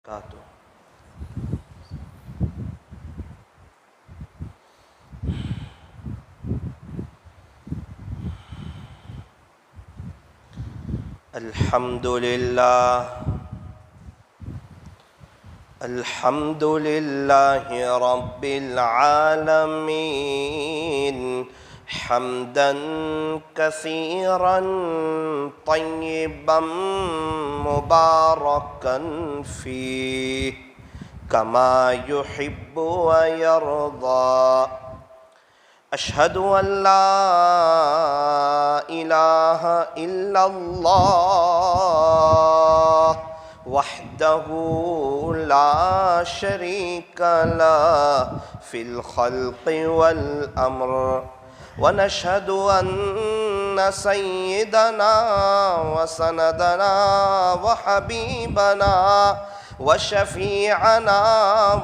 وبرکاتہ۔ الحمد للہ رب العالمین حمدا کثیرا طیبا مبارکا فیہ کما یحب ویرضی۔ اشہد ان لا الہ الا اللہ وحدہ لا شریک لہ فی الخلق والامر، ونشہد ان سیدنا وسندنا وحبیبنا وشفیعنا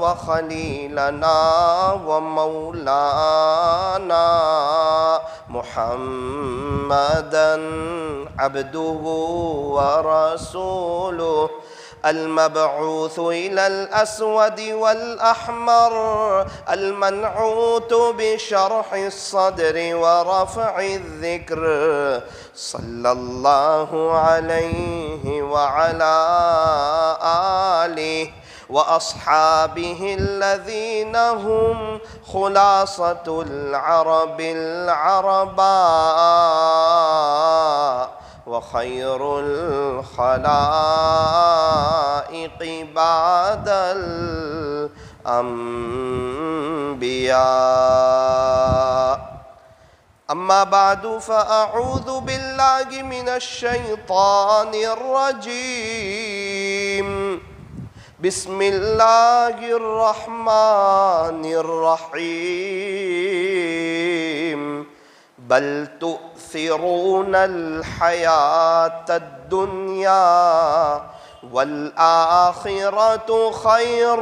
وخلیلنا ومولانا محمدا عبده ورسوله المبعوث إلى الأسود والأحمر المنعوت بشرح الصدر ورفع الذكر، صلى الله عليه وعلى آله وأصحابه الذين هم خلاصة العرب العرباء وخير الخلائق بعد الأنبياء. أما بعد فأعوذ بالله من الشيطان الرجيم. بسم الله الرحمن الرحيم. بل تؤثرون الحياة الدنيا والآخرة خير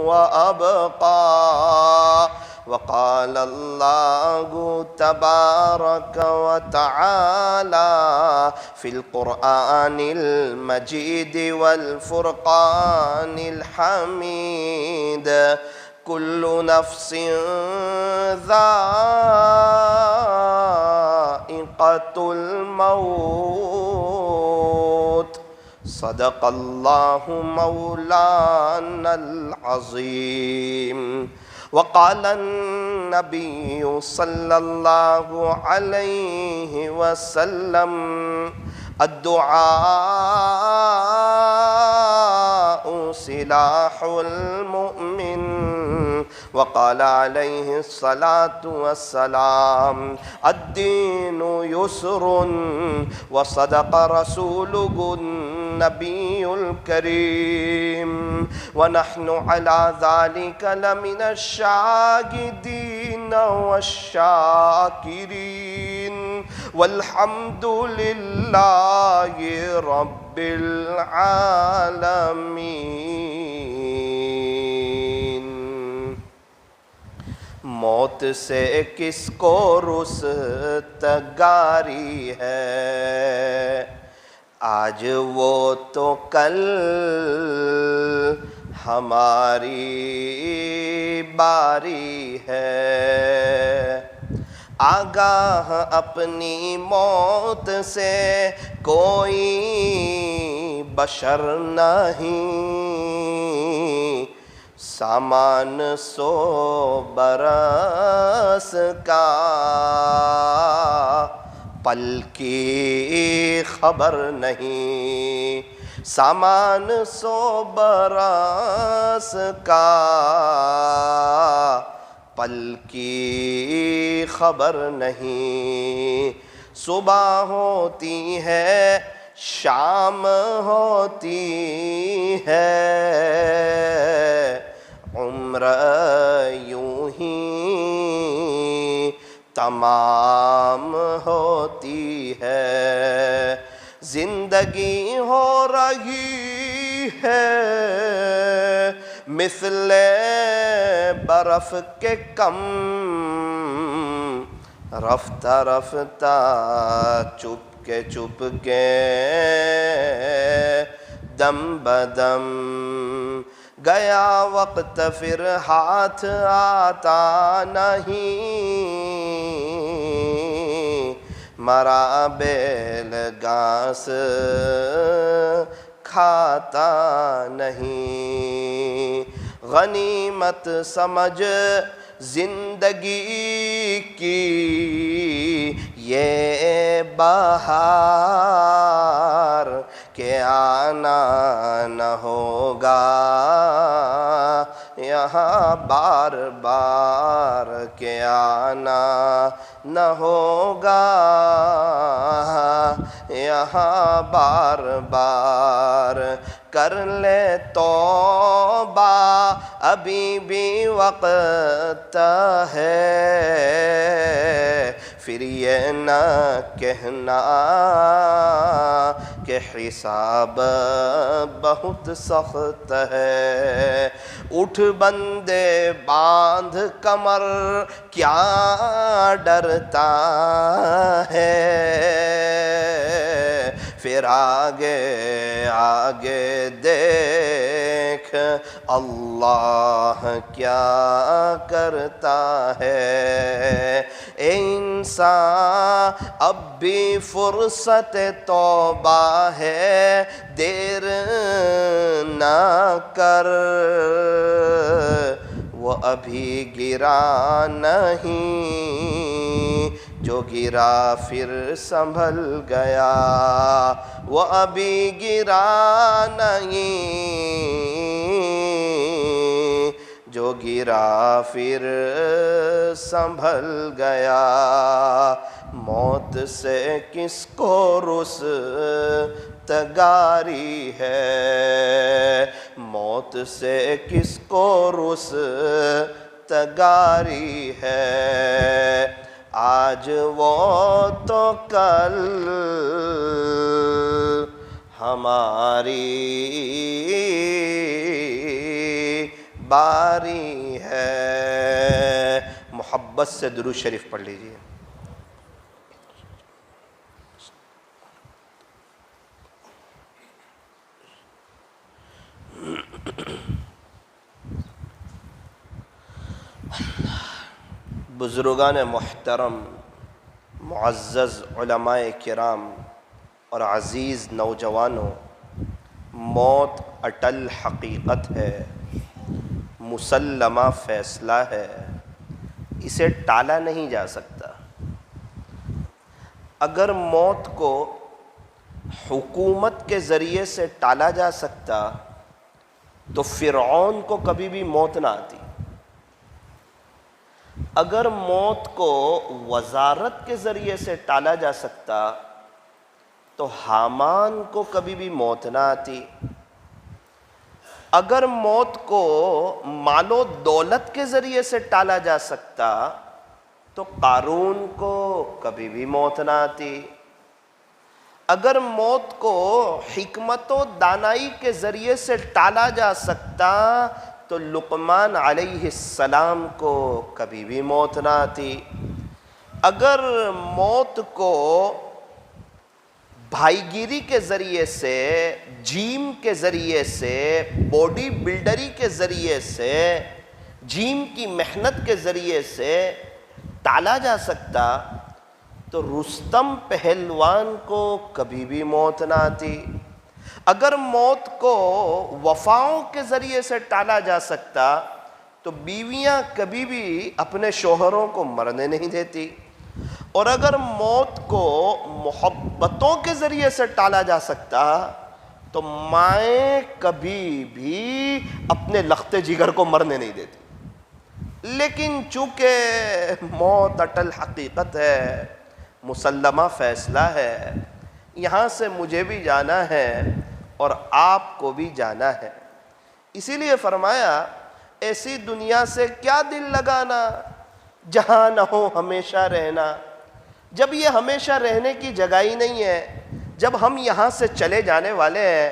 وأبقى. وقال الله تبارك وتعالى في القرآن المجيد والفرقان الحميد: كل نفس ذائقة الموت. صدق الله مولانا العظيم. وقال النبي صلى الله عليه وسلم: الدعاء سلاح المؤمن. وقال عليه الصلاة والسلام: الدين يسر. وصدق رسوله النبي الكريم. ونحن على ذلك لمن الشاهدين والشاكرين، والحمد لله رب العالمين. موت سے کس کو رستگاری ہے، آج وہ تو کل ہماری باری ہے. آگاہ اپنی موت سے کوئی بشر نہیں، سامان 100 برس کا پل کی خبر نہیں. سامان 100 برس کا پل کی خبر نہیں. صبح ہوتی ہے شام ہوتی ہے، عمر یوں ہی تمام ہوتی ہے. زندگی ہو رہی ہے مثل برف کے کم، رفتہ رفتہ چپ کے دم بدم گیا وقت پھر ہاتھ آتا نہیں، مرا بیل گھاس کھاتا نہیں، غنیمت سمجھ زندگی کی یہ بہار کہ آنا نہ ہوگا یہاں بار بار، کہ آنا نہ ہوگا یہاں بار بار، کر لے توبہ ابھی بھی وقت ہے، پھر یہ نہ کہنا کہ حساب بہت سخت ہے، اٹھ بندے باندھ کمر کیا ڈرتا ہے، پھر آگے آگے دیکھ اللہ کیا کرتا ہے، اے انسان اب بھی فرصت توبہ ہے، دیر نہ کر، وہ ابھی گرا نہیں، جو گرا پھر سنبھل گیا، وہ ابھی گرا نہیں، جو گرا پھر سنبھل گیا، موت سے کس کو رستگاری ہے، موت سے کس کو رستگاری ہے، آج وہ تو کل ہماری باری ہے۔ محبت سے درود شریف پڑھ لیجئے۔ بزرگان محترم، معزز علماء کرام اور عزیز نوجوانوں، موت اٹل حقیقت ہے، مسلمہ فیصلہ ہے، اسے ٹالا نہیں جا سکتا۔ اگر موت کو حکومت کے ذریعے سے ٹالا جا سکتا تو فرعون کو کبھی بھی موت نہ آتی۔ اگر موت کو وزارت کے ذریعے سے ٹالا جا سکتا تو حامان کو کبھی بھی موت نہ آتی۔ اگر موت کو مال و دولت کے ذریعے سے ٹالا جا سکتا تو قارون کو کبھی بھی موت نہ آتی۔ اگر موت کو حکمت و دانائی کے ذریعے سے ٹالا جا سکتا تو لقمان علیہ السلام کو کبھی بھی موت نہ آتی۔ اگر موت کو بھائی گیری کے ذریعے سے، جیم کے ذریعے سے، باڈی بلڈری کے ذریعے سے، جیم کی محنت کے ذریعے سے ٹالا جا سکتا تو رستم پہلوان کو کبھی بھی موت نہ آتی۔ اگر موت کو وفاؤں کے ذریعے سے ٹالا جا سکتا تو بیویاں کبھی بھی اپنے شوہروں کو مرنے نہیں دیتی، اور اگر موت کو محبتوں کے ذریعے سے ٹالا جا سکتا تو مائیں کبھی بھی اپنے لخت جگر کو مرنے نہیں دیتی۔ لیکن چونکہ موت اٹل حقیقت ہے، مسلمہ فیصلہ ہے، یہاں سے مجھے بھی جانا ہے اور آپ کو بھی جانا ہے، اسی لیے فرمایا ایسی دنیا سے کیا دل لگانا جہاں نہ ہو ہمیشہ رہنا۔ جب یہ ہمیشہ رہنے کی جگہ ہی نہیں ہے، جب ہم یہاں سے چلے جانے والے ہیں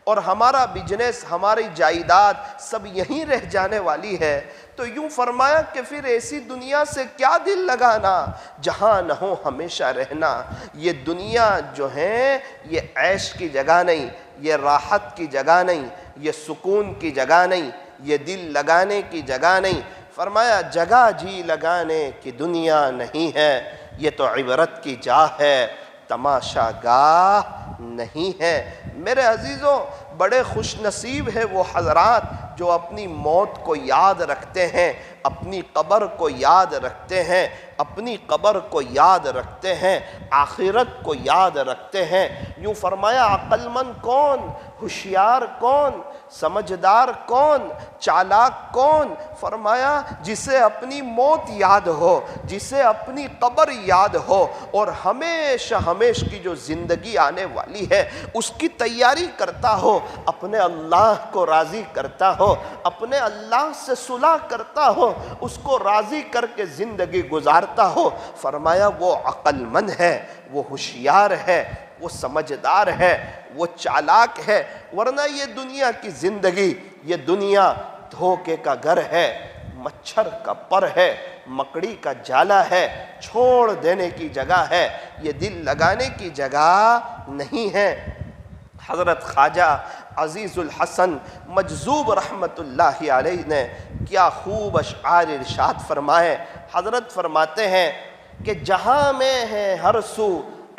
اور ہمارا بزنس، ہماری جائیداد سب یہیں رہ جانے والی ہے، تو یوں فرمایا کہ پھر ایسی دنیا سے کیا دل لگانا جہاں نہ ہو ہمیشہ رہنا۔ یہ دنیا جو ہے یہ عیش کی جگہ نہیں، یہ راحت کی جگہ نہیں، یہ سکون کی جگہ نہیں، یہ دل لگانے کی جگہ نہیں۔ فرمایا جگہ جی لگانے کی دنیا نہیں ہے، یہ تو عبرت کی جا ہے، تماشا گاہ نہیں ہے۔ میرے عزیزوں، بڑے خوش نصیب ہے وہ حضرات جو اپنی موت کو یاد رکھتے ہیں، اپنی قبر کو یاد رکھتے ہیں، اپنی قبر کو یاد رکھتے ہیں، آخرت کو یاد رکھتے ہیں۔ یوں فرمایا عقل مند کون، ہوشیار کون، سمجھدار کون، چالاک کون؟ فرمایا جسے اپنی موت یاد ہو، جسے اپنی قبر یاد ہو، اور ہمیشہ ہمیشہ کی جو زندگی آنے والی ہے اس کی تیاری کرتا ہو، اپنے اللہ کو راضی کرتا ہو، اپنے اللہ سے صلح کرتا ہو، اس کو راضی کر کے زندگی گزارتا ہو۔ فرمایا وہ عقل مند ہے، وہ ہوشیار ہے، وہ سمجھدار ہے، وہ چالاک ہے۔ ورنہ یہ دنیا کی زندگی، یہ دنیا دھوکے کا گھر ہے، مچھر کا پر ہے، مکڑی کا جالا ہے، چھوڑ دینے کی جگہ ہے، یہ دل لگانے کی جگہ نہیں ہے۔ حضرت خواجہ عزیز الحسن مجذوب رحمت اللہ علیہ نے کیا خوب اشعار ارشاد فرمائے۔ حضرت فرماتے ہیں کہ جہاں میں ہے ہر سو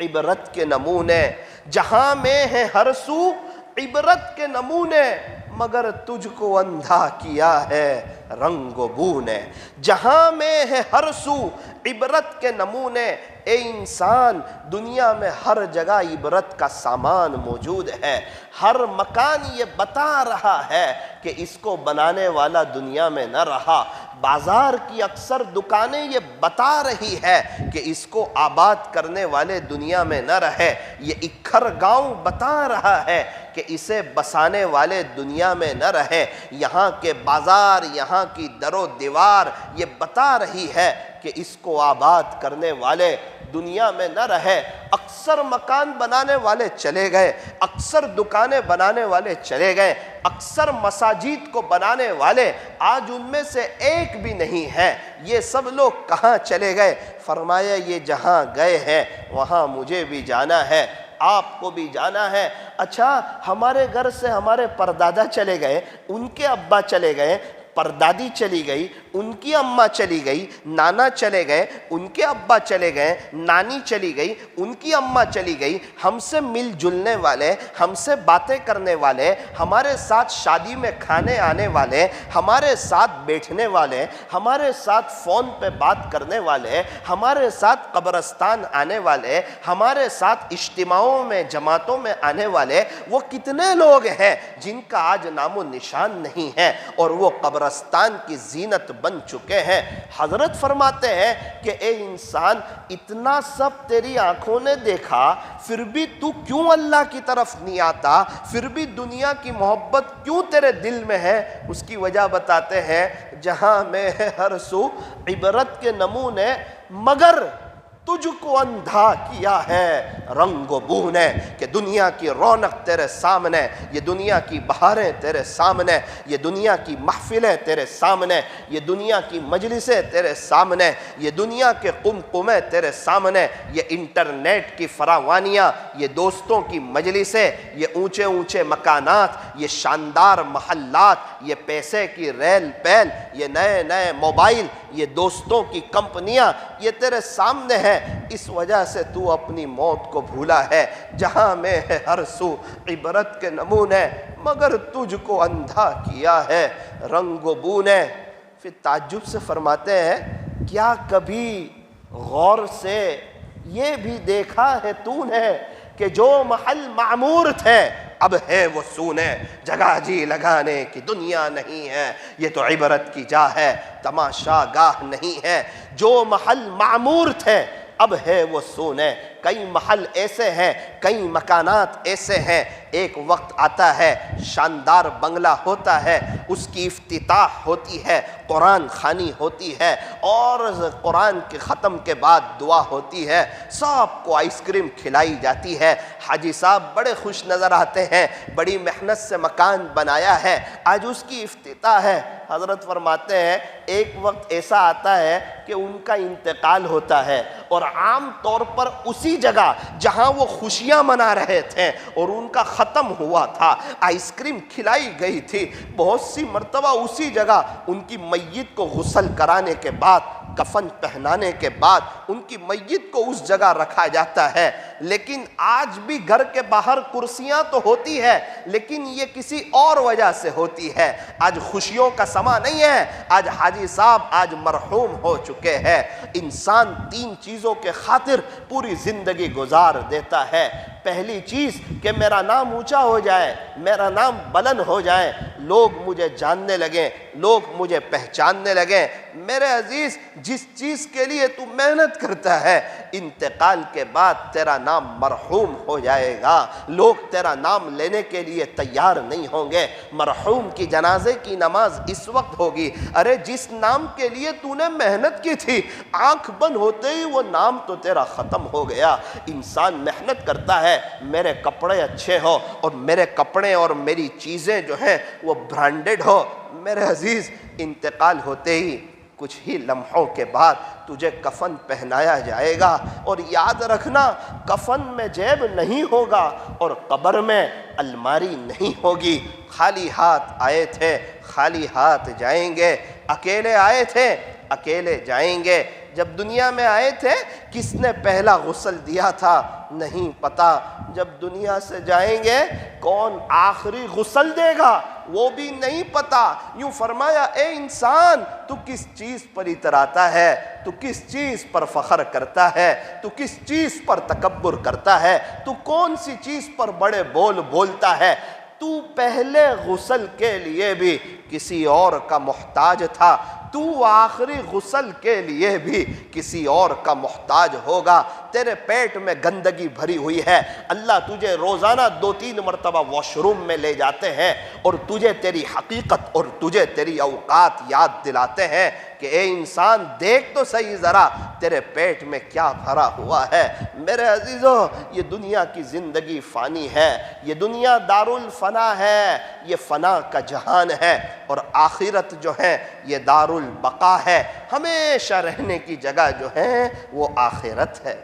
عبرت کے نمونے، جہاں میں ہے ہر سو عبرت کے نمونے، مگر تجھ کو اندھا کیا ہے رنگ و بو نے۔ جہاں میں ہے ہر سو عبرت کے نمونے، اے انسان دنیا میں ہر جگہ عبرت کا سامان موجود ہے، ہر مکان یہ بتا رہا ہے کہ اس کو بنانے والا دنیا میں نہ رہا، بازار کی اکثر دکانیں یہ بتا رہی ہے کہ اس کو آباد کرنے والے دنیا میں نہ رہے، یہ اکھر گاؤں بتا رہا ہے کہ اسے بسانے والے دنیا میں نہ رہے، یہاں کے بازار، یہاں کی در و دیوار یہ بتا رہی ہے کہ اس کو آباد کرنے والے دنیا میں نہ رہے۔ اکثر مکان بنانے والے چلے گئے، اکثر دکانیں بنانے والے چلے گئے، اکثر مساجد کو بنانے والے آج ان میں سے ایک بھی نہیں ہے، یہ سب لوگ کہاں چلے گئے؟ فرمایا یہ جہاں گئے ہیں وہاں مجھے بھی جانا ہے، آپ کو بھی جانا ہے۔ اچھا ہمارے گھر سے ہمارے پردادا چلے گئے، ان کے ابا چلے گئے، پردادی چلی گئی، ان کی اماں چلی گئی، نانا چلے گئے، ان کے ابا چلے گئے، نانی چلی گئی، ان کی اماں چلی گئی، ہم سے مل جلنے والے، ہم سے باتیں کرنے والے، ہمارے ساتھ شادی میں کھانے آنے والے، ہمارے ساتھ بیٹھنے والے، ہمارے ساتھ فون پہ بات کرنے والے، ہمارے ساتھ قبرستان آنے والے، ہمارے ساتھ اجتماعوں میں جماعتوں میں آنے والے، وہ کتنے لوگ ہیں جن کا آج نام و نشان نہیں ہے اور وہ قبرستان کی زینت بن چکے ہیں۔ حضرت فرماتے ہیں کہ اے انسان اتنا سب تیری آنکھوں نے دیکھا، پھر بھی تو کیوں اللہ کی طرف نہیں آتا؟ پھر بھی دنیا کی محبت کیوں تیرے دل میں ہے؟ اس کی وجہ بتاتے ہیں جہاں میں ہے ہر سو عبرت کے نمونے، مگر تجھ کو اندھا کیا ہے رنگ و بو نے، کہ دنیا کی رونق تیرے سامنے، یہ دنیا کی بہاریں تیرے سامنے، یہ دنیا کی محفلیں تیرے سامنے، یہ دنیا کی مجلسیں تیرے سامنے، یہ دنیا کے قمقمے تیرے سامنے، یہ انٹرنیٹ کی فراوانیاں، یہ دوستوں کی مجلسیں، یہ اونچے اونچے مکانات، یہ شاندار محلات، یہ پیسے کی ریل پیل، یہ نئے نئے موبائل، یہ دوستوں کی کمپنیاں، یہ تیرے سامنے ہے۔ اس وجہ سے تو اپنی موت کو بھولا ہے۔ جہاں میں ہے ہر سو عبرت کے نمونے، مگر تجھ کو اندھا کیا ہے رنگ و بو نے۔ پھر تعجب سے فرماتے ہیں کیا کبھی غور سے یہ بھی دیکھا ہے تو نے کہ جو محل معمور تھے اب ہے وہ سونے، جگہ جی لگانے کی دنیا نہیں ہے، یہ تو عبرت کی جا ہے، تماشا گاہ نہیں ہے۔ جو محل معمور تھے اب ہے وہ سونے۔ کئی محل ایسے ہیں، کئی مکانات ایسے ہیں ایک وقت آتا ہے شاندار بنگلہ ہوتا ہے، اس کی افتتاح ہوتی ہے، قرآن خوانی ہوتی ہے، اور قرآن کے ختم کے بعد دعا ہوتی ہے، سب کو آئس کریم کھلائی جاتی ہے۔ حاجی صاحب بڑے خوش نظر آتے ہیں، بڑی محنت سے مکان بنایا ہے، آج اس کی افتتاح ہے۔ حضرت فرماتے ہیں ایک وقت ایسا آتا ہے کہ ان کا انتقال ہوتا ہے، اور عام طور پر اسی جگہ جہاں وہ خوشیاں منا رہے تھے اور ان کا ختم ہوا تھا، آئس کریم کھلائی گئی تھی، بہت سی مرتبہ اسی جگہ ان کی میت کو غسل کرانے کے بعد، کفن پہنانے کے بعد ان کی میت کو اس جگہ رکھا جاتا ہے۔ لیکن آج بھی گھر کے باہر کرسیاں تو ہوتی ہے، لیکن یہ کسی اور وجہ سے ہوتی ہے۔ آج خوشیوں کا سما نہیں ہے، آج حاجی صاحب آج مرحوم ہو چکے ہیں۔ انسان تین چیزوں کے خاطر پوری زندگی گزار دیتا ہے۔ پہلی چیز کہ میرا نام اونچا ہو جائے، میرا نام بلند ہو جائے، لوگ مجھے جاننے لگیں، لوگ مجھے پہچاننے لگیں۔ میرے عزیز، جس چیز کے لیے تو محنت کرتا ہے، انتقال کے بعد تیرا نام مرحوم ہو جائے گا، لوگ تیرا نام لینے کے لیے تیار نہیں ہوں گے۔ مرحوم کی جنازے کی نماز اس وقت ہوگی، ارے جس نام کے لیے تو نے محنت کی تھی، آنکھ بند ہوتے ہی وہ نام تو تیرا ختم ہو گیا۔ انسان محنت کرتا ہے میرے کپڑے اچھے ہو، اور میرے کپڑے اور میری چیزیں جو ہیں وہ برانڈڈ ہو۔ میرے عزیز، انتقال ہوتے ہی کچھ ہی لمحوں کے بعد تجھے کفن پہنایا جائے گا، اور یاد رکھنا کفن میں جیب نہیں ہوگا اور قبر میں الماری نہیں ہوگی۔ خالی ہاتھ آئے تھے، خالی ہاتھ جائیں گے، اکیلے آئے تھے، اکیلے جائیں گے۔ جب دنیا میں آئے تھے کس نے پہلا غسل دیا تھا نہیں پتا، جب دنیا سے جائیں گے کون آخری غسل دے گا وہ بھی نہیں پتا۔ یوں فرمایا اے انسان، تو کس چیز پر اتراتا ہے، تو کس چیز پر فخر کرتا ہے، تو کس چیز پر تکبر کرتا ہے، تو کون سی چیز پر بڑے بول بولتا ہے۔ تو پہلے غسل کے لیے بھی کسی اور کا محتاج تھا، تو آخری غسل کے لیے بھی کسی اور کا محتاج ہوگا۔ تیرے پیٹ میں گندگی بھری ہوئی ہے، اللہ تجھے روزانہ 2-3 مرتبہ واش روم میں لے جاتے ہیں اور تجھے تیری حقیقت اور تجھے تیری اوقات یاد دلاتے ہیں کہ اے انسان دیکھ تو صحیح ذرا تیرے پیٹ میں کیا بھرا ہوا ہے۔ میرے عزیزو، یہ دنیا کی زندگی فانی ہے، یہ دنیا دار الفنا ہے، یہ فنا کا جہان ہے، اور آخرت جو ہے یہ دار البقا ہے، ہمیشہ رہنے کی جگہ جو ہے وہ آخرت ہے۔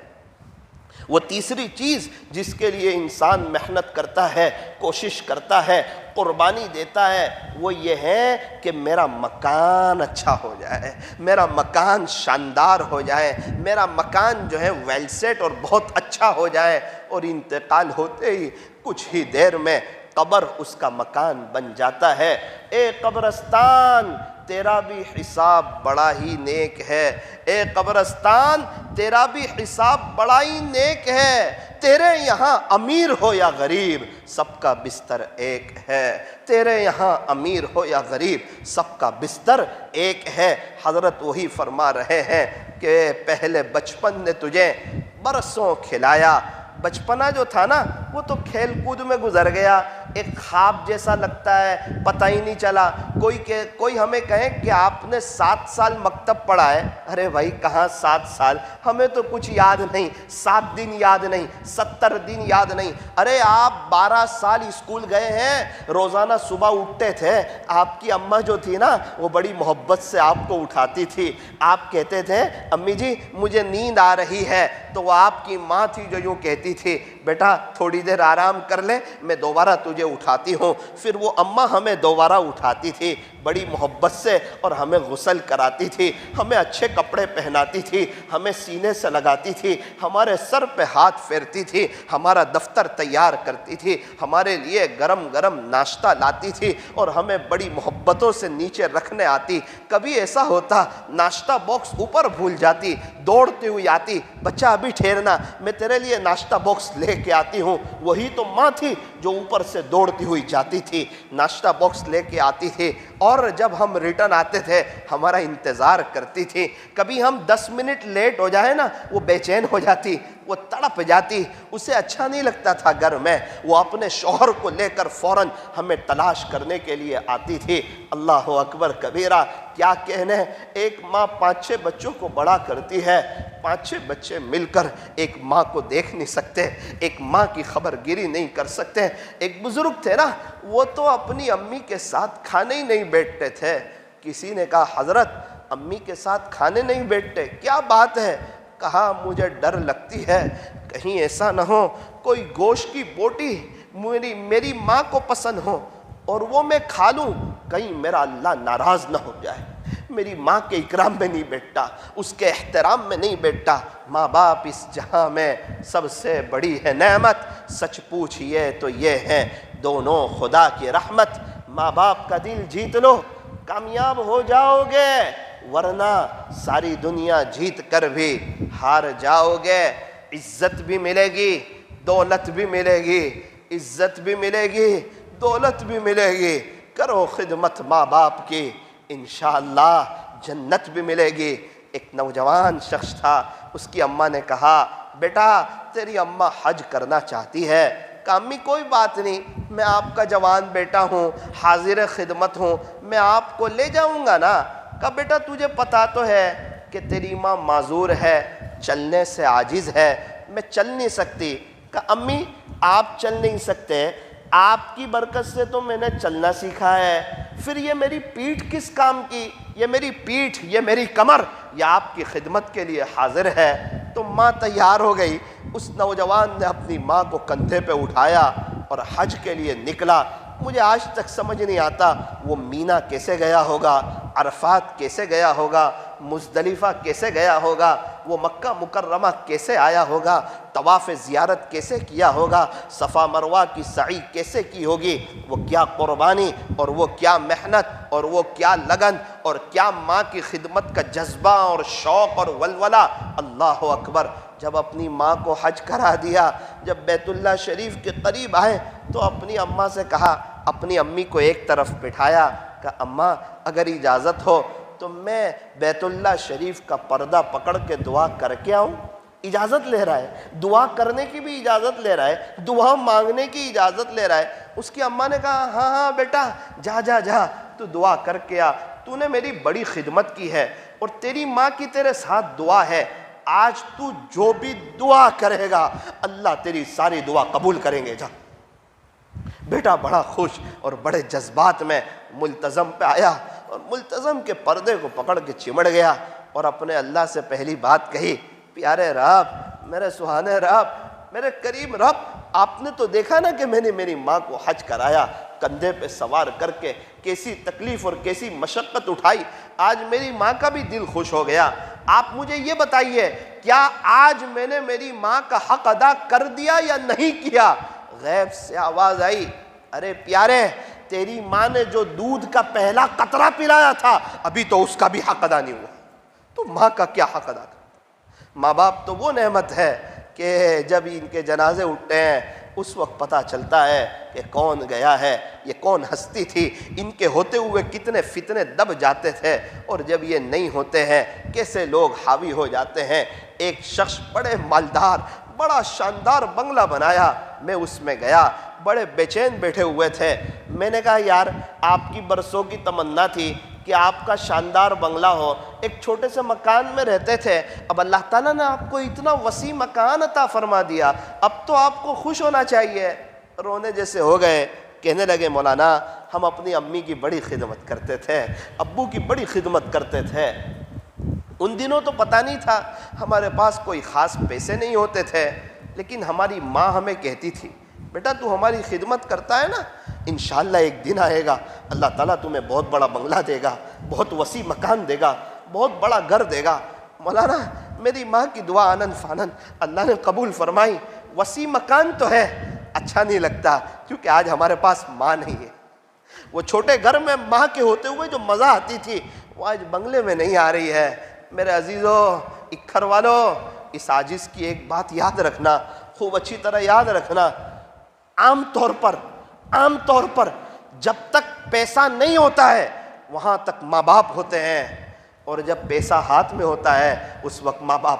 وہ تیسری چیز جس کے لیے انسان محنت کرتا ہے، کوشش کرتا ہے، قربانی دیتا ہے، وہ یہ ہے کہ میرا مکان اچھا ہو جائے، میرا مکان شاندار ہو جائے، میرا مکان جو ہے ویل سیٹ اور بہت اچھا ہو جائے، اور انتقال ہوتے ہی کچھ ہی دیر میں قبر اس کا مکان بن جاتا ہے۔ اے قبرستان، تیرا بھی حساب بڑا ہی نیک ہے، اے قبرستان تیرا بھی حساب بڑا ہی نیک ہے، تیرے یہاں امیر ہو یا غریب سب کا بستر ایک ہے، تیرے یہاں امیر ہو یا غریب سب کا بستر ایک ہے۔ حضرت وہی فرما رہے ہیں کہ پہلے بچپن نے تجھے برسوں کھلایا، بچپنا جو تھا نا وہ تو کھیل کود میں گزر گیا، ایک خواب جیسا لگتا ہے، پتہ ہی نہیں چلا۔ کوئی ہمیں کہے کہ آپ نے 7 سال مکتب پڑھا ہے، ارے بھائی کہاں 7 سال، ہمیں تو کچھ یاد نہیں، 7 دن یاد نہیں، 70 دن یاد نہیں۔ ارے آپ 12 سال اسکول گئے ہیں، روزانہ صبح اٹھتے تھے، آپ کی اماں جو تھی نا وہ بڑی محبت سے آپ کو اٹھاتی تھی، آپ کہتے تھے امی جی مجھے نیند آ رہی ہے، تو وہ آپ کی ماں تھی جو یوں کہتی تھی بیٹا تھوڑی دیر آرام کر لے، میں دوبارہ تجھے اٹھاتی ہوں۔ پھر وہ اماں ہمیں دوبارہ اٹھاتی تھی بڑی محبت سے، اور ہمیں غسل کراتی تھی، ہمیں اچھے کپڑے پہناتی تھی، ہمیں سینے سے لگاتی تھی، ہمارے سر پہ ہاتھ پھیرتی تھی، ہمارا دفتر تیار کرتی تھی، ہمارے لیے گرم گرم ناشتہ لاتی تھی، اور ہمیں بڑی محبتوں سے نیچے رکھنے آتی۔ کبھی ایسا ہوتا ناشتہ باکس اوپر بھول جاتی، دوڑتی ہوئی آتی، بچہ ابھی ٹھہرنا میں تیرے لیے ناشتہ باکس لے کے آتی ہوں۔ وہی تو ماں تھی جو اوپر سے دوڑتی ہوئی جاتی تھی، ناشتہ باکس لے کے آتی تھی، اور جب ہم ریٹرن آتے تھے ہمارا انتظار کرتی تھی۔ کبھی ہم 10 منٹ لیٹ ہو جائے نا وہ بے چین ہو جاتی، وہ تڑپ جاتی، اسے اچھا نہیں لگتا تھا گھر میں، وہ اپنے شوہر کو لے کر فوراً ہمیں تلاش کرنے کے لیے آتی تھی۔ اللہ اکبر کبیرہ، کیا کہنے، ایک ماں 5-6 بچوں کو بڑا کرتی ہے، 5-6 بچے مل کر ایک ماں کو دیکھ نہیں سکتے، ایک ماں کی خبر گیری نہیں کر سکتے۔ ایک بزرگ تھے نا، وہ تو اپنی امی کے ساتھ کھانے ہی نہیں بیٹھتے تھے۔ کسی نے کہا حضرت امی کے ساتھ کھانے نہیں بیٹھتے، کیا بات ہے؟ کہا مجھے ڈر لگتی ہے کہیں ایسا نہ ہو کوئی گوشت کی بوٹی میری ماں کو پسند ہو اور وہ میں کھا لوں، کہیں میرا اللہ ناراض نہ ہو جائے۔ میری ماں کے اکرام میں نہیں بیٹھتا، اس کے احترام میں نہیں بیٹھتا۔ ماں باپ اس جہاں میں سب سے بڑی ہے نعمت، سچ پوچھئے تو یہ ہے دونوں خدا کی رحمت۔ ماں باپ کا دل جیت لو، کامیاب ہو جاؤ گے، ورنہ ساری دنیا جیت کر بھی ہار جاؤ گے۔ عزت بھی ملے گی، دولت بھی ملے گی، عزت بھی ملے گی، دولت بھی ملے گی، کرو خدمت ماں باپ کی، انشاءاللہ جنت بھی ملے گی۔ ایک نوجوان شخص تھا، اس کی اماں نے کہا بیٹا تیری اماں حج کرنا چاہتی ہے۔ کہا امی کوئی بات نہیں، میں آپ کا جوان بیٹا ہوں، حاضر خدمت ہوں، میں آپ کو لے جاؤں گا نا۔ کہا بیٹا تجھے پتا تو ہے کہ تیری ماں معذور ہے، چلنے سے عاجز ہے، میں چل نہیں سکتی۔ کہا امی آپ چل نہیں سکتے، آپ کی برکت سے تو میں نے چلنا سیکھا ہے، پھر یہ میری پیٹھ کس کام کی؟ یہ میری پیٹھ، یہ میری کمر، یہ آپ کی خدمت کے لیے حاضر ہے۔ تو ماں تیار ہو گئی، اس نوجوان نے اپنی ماں کو کندھے پہ اٹھایا اور حج کے لیے نکلا۔ مجھے آج تک سمجھ نہیں آتا وہ مینا کیسے گیا ہوگا، عرفات کیسے گیا ہوگا، مزدلفہ کیسے گیا ہوگا، وہ مکہ مکرمہ کیسے آیا ہوگا، طواف زیارت کیسے کیا ہوگا، صفا مروہ کی سعی کیسے کی ہوگی، وہ کیا قربانی اور وہ کیا محنت اور وہ کیا لگن اور کیا ماں کی خدمت کا جذبہ اور شوق اور ولولہ۔ اللہ اکبر، جب اپنی ماں کو حج کرا دیا، جب بیت اللہ شریف کے قریب آئے تو اپنی اماں سے کہا، اپنی امی کو ایک طرف بٹھایا، کہ اماں اگر اجازت ہو تو میں بیت اللہ شریف کا پردہ پکڑ کے دعا کر کے آؤں؟ اجازت لے رہا ہے، دعا کرنے کی بھی اجازت لے رہا ہے، دعا مانگنے کی اجازت لے رہا ہے۔ اس کی اماں نے کہا ہاں ہاں بیٹا جا جا جا، تو دعا کر کے آ، تو نے میری بڑی خدمت کی ہے اور تیری ماں کی تیرے ساتھ دعا ہے، آج تو جو بھی دعا کرے گا اللہ تیری ساری دعا قبول کریں گے، جا۔ بیٹا بڑا خوش اور بڑے جذبات میں ملتزم پہ آیا اور ملتزم کے پردے کو پکڑ کے چمڑ گیا اور اپنے اللہ سے پہلی بات کہی، پیارے رب، میرے سہانے رب، میرے کریم رب، آپ نے تو دیکھا نا کہ میں نے میری ماں کو حج کرایا، کندھے پہ سوار کر کے کیسی تکلیف اور کیسی مشقت اٹھائی، آج میری ماں کا بھی دل خوش ہو گیا۔ آپ مجھے یہ بتائیے کیا آج میں نے میری ماں کا حق ادا کر دیا یا نہیں کیا؟ غیب سے آواز آئی، ارے پیارے تیری ماں نے جو دودھ کا پہلا قطرہ پلایا تھا ابھی تو اس کا بھی حق ادا نہیں ہوا، تو ماں کا کیا حق ادا کرتا؟ ماں باپ تو وہ نعمت ہے کہ جب ان کے جنازے اٹھتے ہیں اس وقت پتہ چلتا ہے کہ کون گیا ہے، یہ کون ہستی تھی، ان کے ہوتے ہوئے کتنے فتنے دب جاتے تھے اور جب یہ نہیں ہوتے ہیں کیسے لوگ حاوی ہو جاتے ہیں۔ ایک شخص بڑے مالدار، بڑا شاندار بنگلہ بنایا، میں اس میں گیا، بڑے بے چین بیٹھے ہوئے تھے، میں نے کہا یار آپ کی برسوں کی تمنا تھی کہ آپ کا شاندار بنگلہ ہو، ایک چھوٹے سے مکان میں رہتے تھے، اب اللہ تعالیٰ نے آپ کو اتنا وسیع مکان عطا فرما دیا، اب تو آپ کو خوش ہونا چاہیے۔ رونے جیسے ہو گئے، کہنے لگے مولانا ہم اپنی امی کی بڑی خدمت کرتے تھے، ابو کی بڑی خدمت کرتے تھے، ان دنوں تو پتہ نہیں تھا، ہمارے پاس کوئی خاص پیسے نہیں ہوتے تھے، لیکن ہماری ماں ہمیں کہتی تھی بیٹا تو ہماری خدمت کرتا ہے نا، انشاءاللہ ایک دن آئے گا اللہ تعالیٰ تمہیں بہت بڑا بنگلہ دے گا، بہت وسیع مکان دے گا، بہت بڑا گھر دے گا۔ مولانا میری ماں کی دعا آنن فانن اللہ نے قبول فرمائی، وسیع مکان تو ہے، اچھا نہیں لگتا کیونکہ آج ہمارے پاس ماں نہیں ہے۔ وہ چھوٹے گھر میں ماں کے ہوتے ہوئے جو مزہ آتی تھی وہ آج بنگلے میں نہیں آ رہی ہے۔ میرے عزیزو، اکھر والو، اس عاجز کی ایک بات یاد رکھنا، خوب اچھی طرح یاد رکھنا، عام طور پر جب تک پیسہ نہیں ہوتا ہے وہاں تک ماں باپ ہوتے ہیں، اور جب پیسہ ہاتھ میں ہوتا ہے اس وقت ماں باپ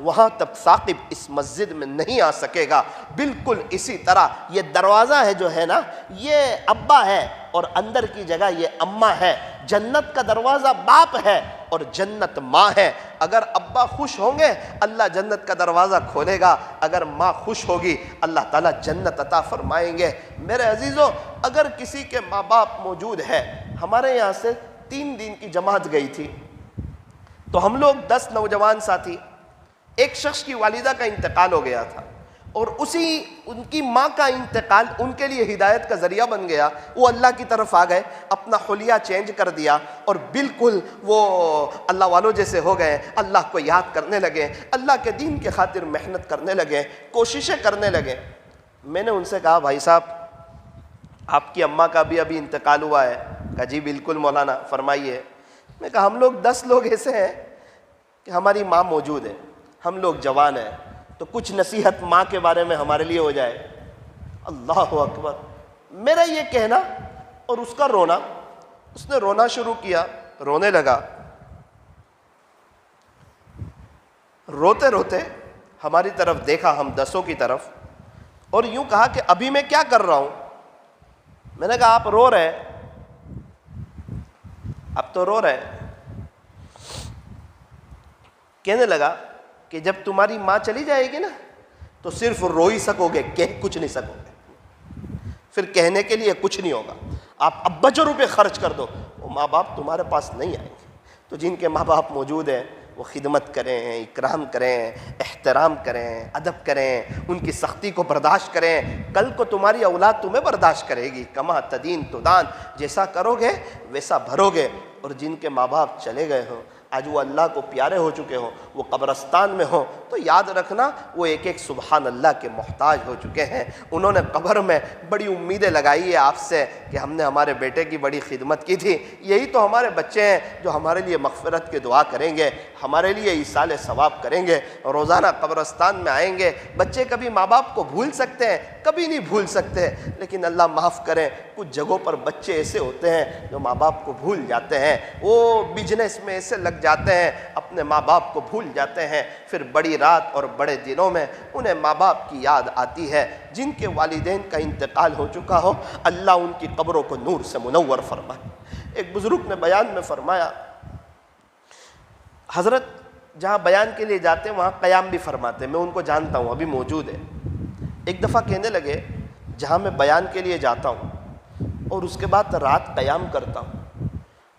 وہاں تک ثاقب اس مسجد میں نہیں آ سکے گا۔ بالکل اسی طرح یہ دروازہ ہے جو ہے نا، یہ ابا ہے اور اندر کی جگہ یہ اماں ہے۔ جنت کا دروازہ باپ ہے اور جنت ماں ہے۔ اگر ابا خوش ہوں گے اللہ جنت کا دروازہ کھولے گا، اگر ماں خوش ہوگی اللہ تعالیٰ جنت عطا فرمائیں گے۔ میرے عزیزوں، اگر کسی کے ماں باپ موجود ہے، ہمارے یہاں سے 3 دن کی جماعت گئی تھی، تو ہم لوگ 10 نوجوان ساتھی، ایک شخص کی والدہ کا انتقال ہو گیا تھا اور ان کی ماں کا انتقال ان کے لیے ہدایت کا ذریعہ بن گیا۔ وہ اللہ کی طرف آ گئے، اپنا حلیہ چینج کر دیا اور بالکل وہ اللہ والوں جیسے ہو گئے، اللہ کو یاد کرنے لگے، اللہ کے دین کے خاطر محنت کرنے لگے، کوششیں کرنے لگے۔ میں نے ان سے کہا بھائی صاحب آپ کی اماں کا بھی ابھی انتقال ہوا ہے؟ کہا جی بالکل مولانا فرمائیے۔ میں کہا ہم لوگ 10 لوگ ایسے ہیں کہ ہماری ماں موجود ہے، ہم لوگ جوان ہیں، تو کچھ نصیحت ماں کے بارے میں ہمارے لیے ہو جائے۔ اللہ اکبر! میرا یہ کہنا اور اس کا رونا، اس نے رونا شروع کیا، رونے لگا، روتے روتے ہماری طرف دیکھا، ہم 10 کی طرف، اور یوں کہا کہ ابھی میں کیا کر رہا ہوں؟ میں نے کہا آپ رو رہے، اب تو رو رہے۔ کہنے لگا کہ جب تمہاری ماں چلی جائے گی نا تو صرف رو ہی سکو گے، کہہ کچھ نہیں سکو گے، پھر کہنے کے لیے کچھ نہیں ہوگا۔ آپ اب بچوں روپے خرچ کر دو، وہ ماں باپ تمہارے پاس نہیں آئیں گے۔ تو جن کے ماں باپ موجود ہیں وہ خدمت کریں، اکرام کریں، احترام کریں، ادب کریں، ان کی سختی کو برداشت کریں۔ کل کو تمہاری اولاد تمہیں برداشت کرے گی۔ کما تدین تدان، جیسا کرو گے ویسا بھرو گے۔ اور جن کے ماں باپ چلے گئے ہوں، آج وہ اللہ کو پیارے ہو چکے ہوں، وہ قبرستان میں ہوں، تو یاد رکھنا وہ ایک ایک سبحان اللہ کے محتاج ہو چکے ہیں۔ انہوں نے قبر میں بڑی امیدیں لگائی ہے آپ سے کہ ہم نے ہمارے بیٹے کی بڑی خدمت کی تھی، یہی تو ہمارے بچے ہیں جو ہمارے لیے مغفرت کی دعا کریں گے، ہمارے لیے ایصال ثواب کریں گے، روزانہ قبرستان میں آئیں گے۔ بچے کبھی ماں باپ کو بھول سکتے ہیں، کبھی نہیں بھول سکتے، لیکن اللہ معاف کریں، کچھ جگہوں پر بچے ایسے ہوتے ہیں جو ماں باپ کو بھول جاتے ہیں، وہ بزنس میں ایسے لگ جاتے ہیں، اپنے ماں باپ کو بھول جاتے ہیں، پھر بڑی رات اور بڑے دنوں میں انہیں ماں باپ کی یاد آتی ہے۔ جن کے والدین کا انتقال ہو چکا ہو اللہ ان کی قبروں کو نور سے منور فرمائے۔ ایک بزرگ نے بیان میں فرمایا، حضرت جہاں بیان کے لیے جاتے ہیں وہاں قیام بھی فرماتے ہیں، میں ان کو جانتا ہوں، ابھی موجود ہے۔ ایک دفعہ کہنے لگے جہاں میں بیان کے لیے جاتا ہوں اور اس کے بعد رات قیام کرتا ہوں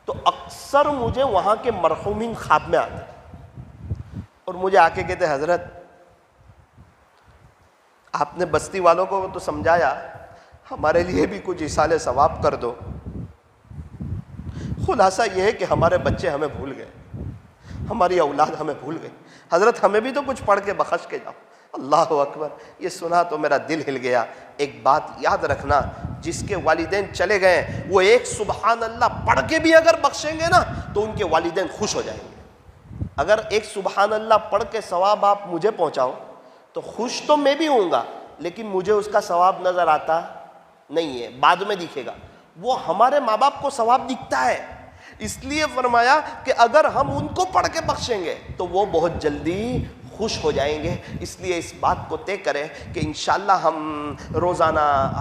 تو اکثر مجھے وہاں کے مرحومین خواب میں آتے ہیں اور مجھے آ کے کہتے حضرت آپ نے بستی والوں کو تو سمجھایا، ہمارے لیے بھی کچھ ایصال ثواب کر دو۔ خلاصہ یہ ہے کہ ہمارے بچے ہمیں بھول گئے، ہماری اولاد ہمیں بھول گئی، حضرت ہمیں بھی تو کچھ پڑھ کے بخش کے جاؤ۔ اللہ اکبر! یہ سنا تو میرا دل ہل گیا۔ ایک بات یاد رکھنا، جس کے والدین چلے گئے وہ ایک سبحان اللہ پڑھ کے بھی اگر بخشیں گے نا تو ان کے والدین خوش ہو جائیں گے۔ اگر ایک سبحان اللہ پڑھ کے ثواب آپ مجھے پہنچاؤ تو خوش تو میں بھی ہوں گا، لیکن مجھے اس کا ثواب نظر آتا نہیں ہے، بعد میں دکھے گا۔ وہ ہمارے ماں باپ کو ثواب دکھتا ہے، اس لیے فرمایا کہ اگر ہم ان کو پڑھ کے بخشیں گے تو وہ بہت جلدی خوش ہو جائیں گے۔ اس لیے اس بات کو طے کریں کہ انشاءاللہ ہم روزانہ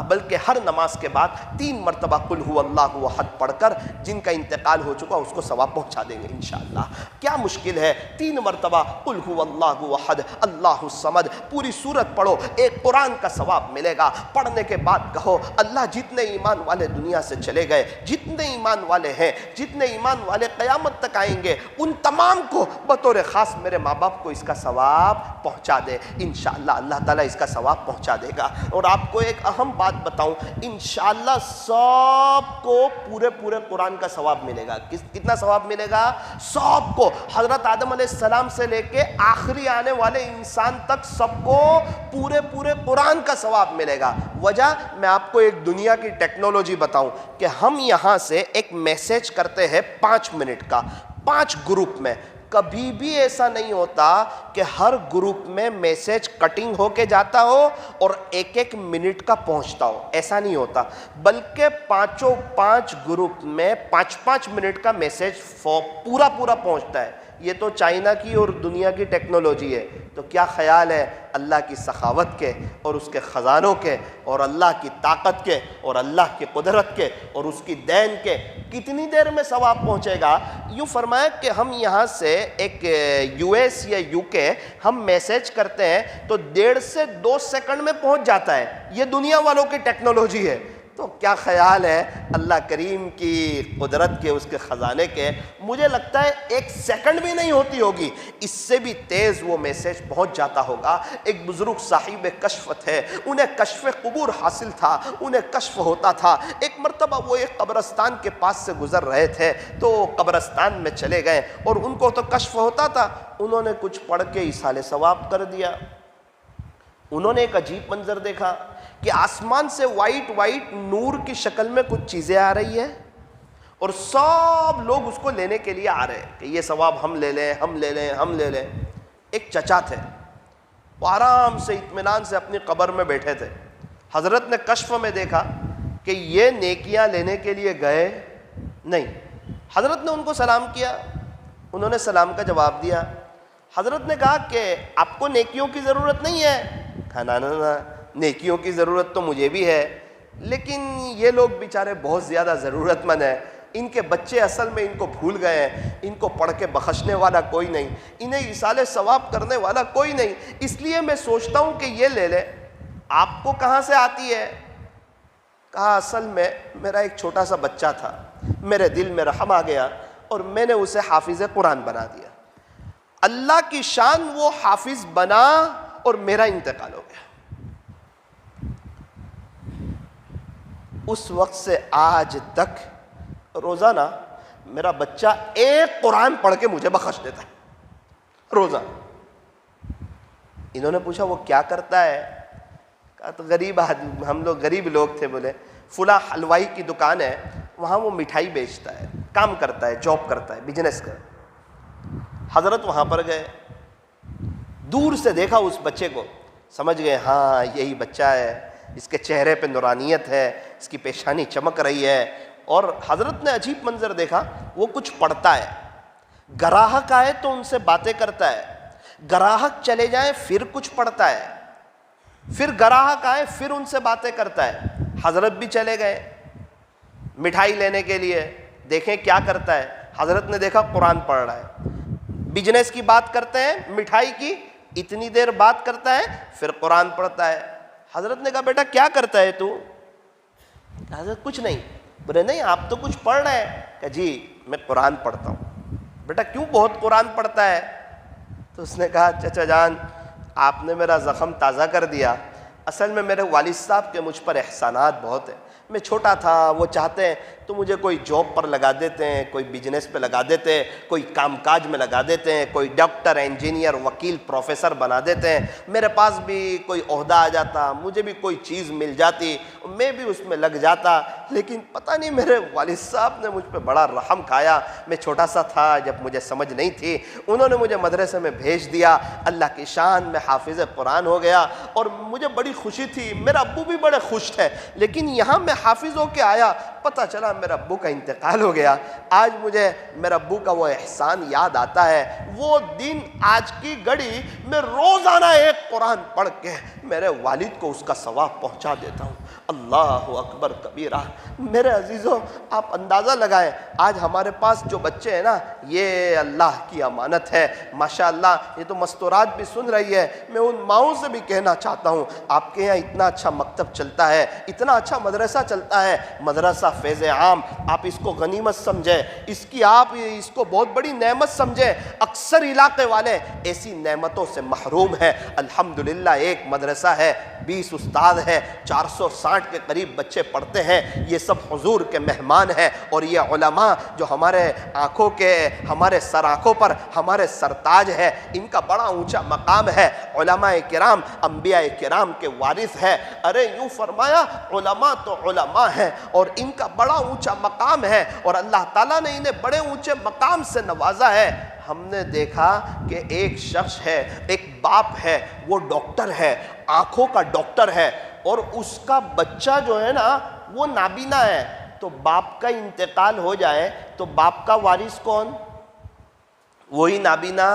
بلکہ ہر نماز کے بعد 3 مرتبہ قل هو اللہ احد پڑھ کر جن کا انتقال ہو چکا اس کو ثواب پہنچا دیں گے انشاءاللہ۔ کیا مشکل ہے، 3 مرتبہ قل هو اللہ احد اللہ الصمد پوری سورت پڑھو، ایک قرآن کا ثواب ملے گا۔ پڑھنے کے بعد کہو اللہ جتنے ایمان والے دنیا سے چلے گئے، جتنے ایمان والے ہیں، جتنے ایمان والے قیامت تک آئیں گے، ان تمام کو بطور خاص میرے ماں باپ کو اس کا ثواب پہنچا دے۔ انشاءاللہ اللہ تعالیٰ اس کا ثواب پہنچا دے گا۔ اور آپ کو ایک اہم بات بتاؤں، انشاءاللہ سب کو پورے قرآن کا ثواب ملے گا۔ کتنا ثواب ملے گا؟ سب کو، حضرت آدم علیہ السلام سے لے کے آخری آنے والے انسان تک سب کو پورے قرآن کا ثواب ملے گا۔ وجہ میں آپ کو ایک دنیا کی ٹیکنالوجی بتاؤں کہ ہم یہاں سے ایک میسج کرتے ہیں 5 منٹ کا، 5 گروپ میں، کبھی بھی ایسا نہیں ہوتا کہ ہر گروپ میں میسج کٹنگ ہو کے جاتا ہو اور 1 منٹ کا پہنچتا ہو، ایسا نہیں ہوتا، بلکہ 5 گروپ میں 5 منٹ کا میسج پورا پہنچتا ہے۔ یہ تو چائنا کی اور دنیا کی ٹیکنالوجی ہے۔ تو کیا خیال ہے اللہ کی سخاوت کے اور اس کے خزانوں کے اور اللہ کی طاقت کے اور اللہ کی قدرت کے اور اس کی دین کے، کتنی دیر میں ثواب پہنچے گا؟ یوں فرمایا کہ ہم یہاں سے ایک یو ایس یا یو کے ہم میسیج کرتے ہیں تو 1.5 سے 2 سیکنڈ میں پہنچ جاتا ہے، یہ دنیا والوں کی ٹیکنالوجی ہے۔ تو کیا خیال ہے اللہ کریم کی قدرت کے، اس کے خزانے کے؟ مجھے لگتا ہے 1 سیکنڈ بھی نہیں ہوتی ہوگی، اس سے بھی تیز وہ میسیج پہنچ جاتا ہوگا۔ ایک بزرگ صاحب کشف تھے، انہیں کشف قبور حاصل تھا، انہیں کشف ہوتا تھا۔ ایک مرتبہ وہ ایک قبرستان کے پاس سے گزر رہے تھے تو قبرستان میں چلے گئے اور ان کو تو کشف ہوتا تھا، انہوں نے کچھ پڑھ کے ایصال ثواب کر دیا۔ انہوں نے ایک عجیب منظر دیکھا کہ آسمان سے وائٹ نور کی شکل میں کچھ چیزیں آ رہی ہیں اور سب لوگ اس کو لینے کے لیے آ رہے ہیں کہ یہ ثواب ہم لے لیں، ہم لے لیں، ہم لے لیں۔ ایک چچا تھے، وہ آرام سے اطمینان سے اپنی قبر میں بیٹھے تھے۔ حضرت نے کشف میں دیکھا کہ یہ نیکیاں لینے کے لیے گئے نہیں۔ حضرت نے ان کو سلام کیا، انہوں نے سلام کا جواب دیا۔ حضرت نے کہا کہ آپ کو نیکیوں کی ضرورت نہیں ہے؟ کہا نا، نیکیوں کی ضرورت تو مجھے بھی ہے، لیکن یہ لوگ بیچارے بہت زیادہ ضرورت مند ہیں، ان کے بچے اصل میں ان کو بھول گئے ہیں، ان کو پڑھ کے بخشنے والا کوئی نہیں، انہیں ایصال ثواب کرنے والا کوئی نہیں، اس لیے میں سوچتا ہوں کہ یہ لے لیں۔ آپ کو کہاں سے آتی ہے؟ کہا اصل میں میرا ایک چھوٹا سا بچہ تھا، میرے دل میں رحم آ گیا اور میں نے اسے حافظ قرآن بنا دیا۔ اللہ کی شان، وہ حافظ بنا اور میرا انتقال ہو گیا۔ اس وقت سے آج تک روزانہ میرا بچہ ایک قرآن پڑھ کے مجھے بخش دیتا ہے، روزانہ۔ انہوں نے پوچھا وہ کیا کرتا ہے؟ کہا تو غریب آدمی، ہم لوگ غریب لوگ تھے، بولے فلاں حلوائی کی دکان ہے، وہاں وہ مٹھائی بیچتا ہے، کام کرتا ہے، جاب کرتا ہے، بزنس کرتا ہے۔ حضرت وہاں پر گئے، دور سے دیکھا اس بچے کو، سمجھ گئے ہاں یہی بچہ ہے، اس کے چہرے پہ نورانیت ہے، اس کی پیشانی چمک رہی ہے۔ اور حضرت نے عجیب منظر دیکھا، وہ کچھ پڑھتا ہے، گراہک آئے تو ان سے باتیں کرتا ہے، گراہک چلے جائیں پھر کچھ پڑھتا ہے، پھر گراہک آئے پھر ان سے باتیں کرتا ہے۔ حضرت بھی چلے گئے مٹھائی لینے کے لیے، دیکھیں کیا کرتا ہے۔ حضرت نے دیکھا قرآن پڑھ رہا ہے، بزنس کی بات کرتے ہیں، مٹھائی کی اتنی دیر بات کرتا ہے، پھر قرآن پڑھتا ہے۔ حضرت نے کہا بیٹا کیا کرتا ہے تو؟ حضرت کچھ نہیں۔ بولے نہیں آپ تو کچھ پڑھ رہے ہیں؟ کہ جی میں قرآن پڑھتا ہوں۔ بیٹا کیوں بہت قرآن پڑھتا ہے؟ تو اس نے کہا چچا جان آپ نے میرا زخم تازہ کر دیا، اصل میں میرے والد صاحب کے مجھ پر احسانات بہت ہیں۔ میں چھوٹا تھا، وہ چاہتے ہیں تو مجھے کوئی جاب پر لگا دیتے ہیں، کوئی بزنس پہ لگا دیتے ہیں، کوئی کام کاج میں لگا دیتے ہیں، کوئی ڈاکٹر، انجینئر، وکیل، پروفیسر بنا دیتے ہیں۔ میرے پاس بھی کوئی عہدہ آ جاتا، مجھے بھی کوئی چیز مل جاتی، میں بھی اس میں لگ جاتا، لیکن پتہ نہیں میرے والد صاحب نے مجھ پہ بڑا رحم کھایا۔ میں چھوٹا سا تھا جب مجھے سمجھ نہیں تھی، انہوں نے مجھے مدرسے میں بھیج دیا، اللہ کی شان میں حافظ قرآن ہو گیا اور مجھے بڑی خوشی تھی۔ میرا ابو بھی بڑے خوش تھے، لیکن یہاں میں حافظ ہو کے آیا، پتہ چلا میرا ابو کا انتقال ہو گیا۔ آج مجھے میرا ابو کا وہ احسان یاد آتا ہے، وہ دن آج کی گھڑی میں روزانہ ایک قرآن پڑھ کے میرے والد کو اس کا ثواب پہنچا دیتا ہوں۔ اللہ اکبر کبیرہ۔ میرے عزیزوں آپ اندازہ لگائیں، آج ہمارے پاس جو بچے ہیں نا، یہ اللہ کی امانت ہے۔ ماشاءاللہ یہ تو مستورات بھی سن رہی ہے، میں ان ماؤں سے بھی کہنا چاہتا ہوں آپ کے یہاں اتنا اچھا مکتب چلتا ہے، اتنا اچھا مدرسہ چلتا ہے، مدرسہ فیض عام، آپ اس کو غنیمت سمجھیں، آپ اس کو بہت بڑی نعمت سمجھیں۔ اکثر علاقے والے ایسی نعمتوں سے محروم ہیں۔ الحمدللہ ایک مدرسہ ہے، 20 استاد ہے، 460 کے قریب بچے پڑھتے ہیں، یہ سب حضور کے مہمان ہیں، اور یہ علماء جو ہمارے آنکھوں کے، ہمارے سر آنکھوں پر ہمارے سرتاج ہے، ان کا بڑا اونچا مقام ہے۔ علماء کرام انبیاء کرام کے وارث ہے۔ ارے یوں فرمایا علماء تو علماء ہیں اور ان کا بڑا اونچا مقام ہے، اور اللہ تعالیٰ نے انہیں بڑے اونچے مقام سے نوازا ہے۔ ہم نے دیکھا کہ ایک شخص ہے، ایک باپ ہے، وہ ڈاکٹر ہے، آنکھوں کا ڈاکٹر ہے، اور اس کا بچہ جو ہے نا وہ نابینا ہے۔ تو باپ کا انتقال ہو جائے تو باپ کا وارث کون؟ وہی نابینا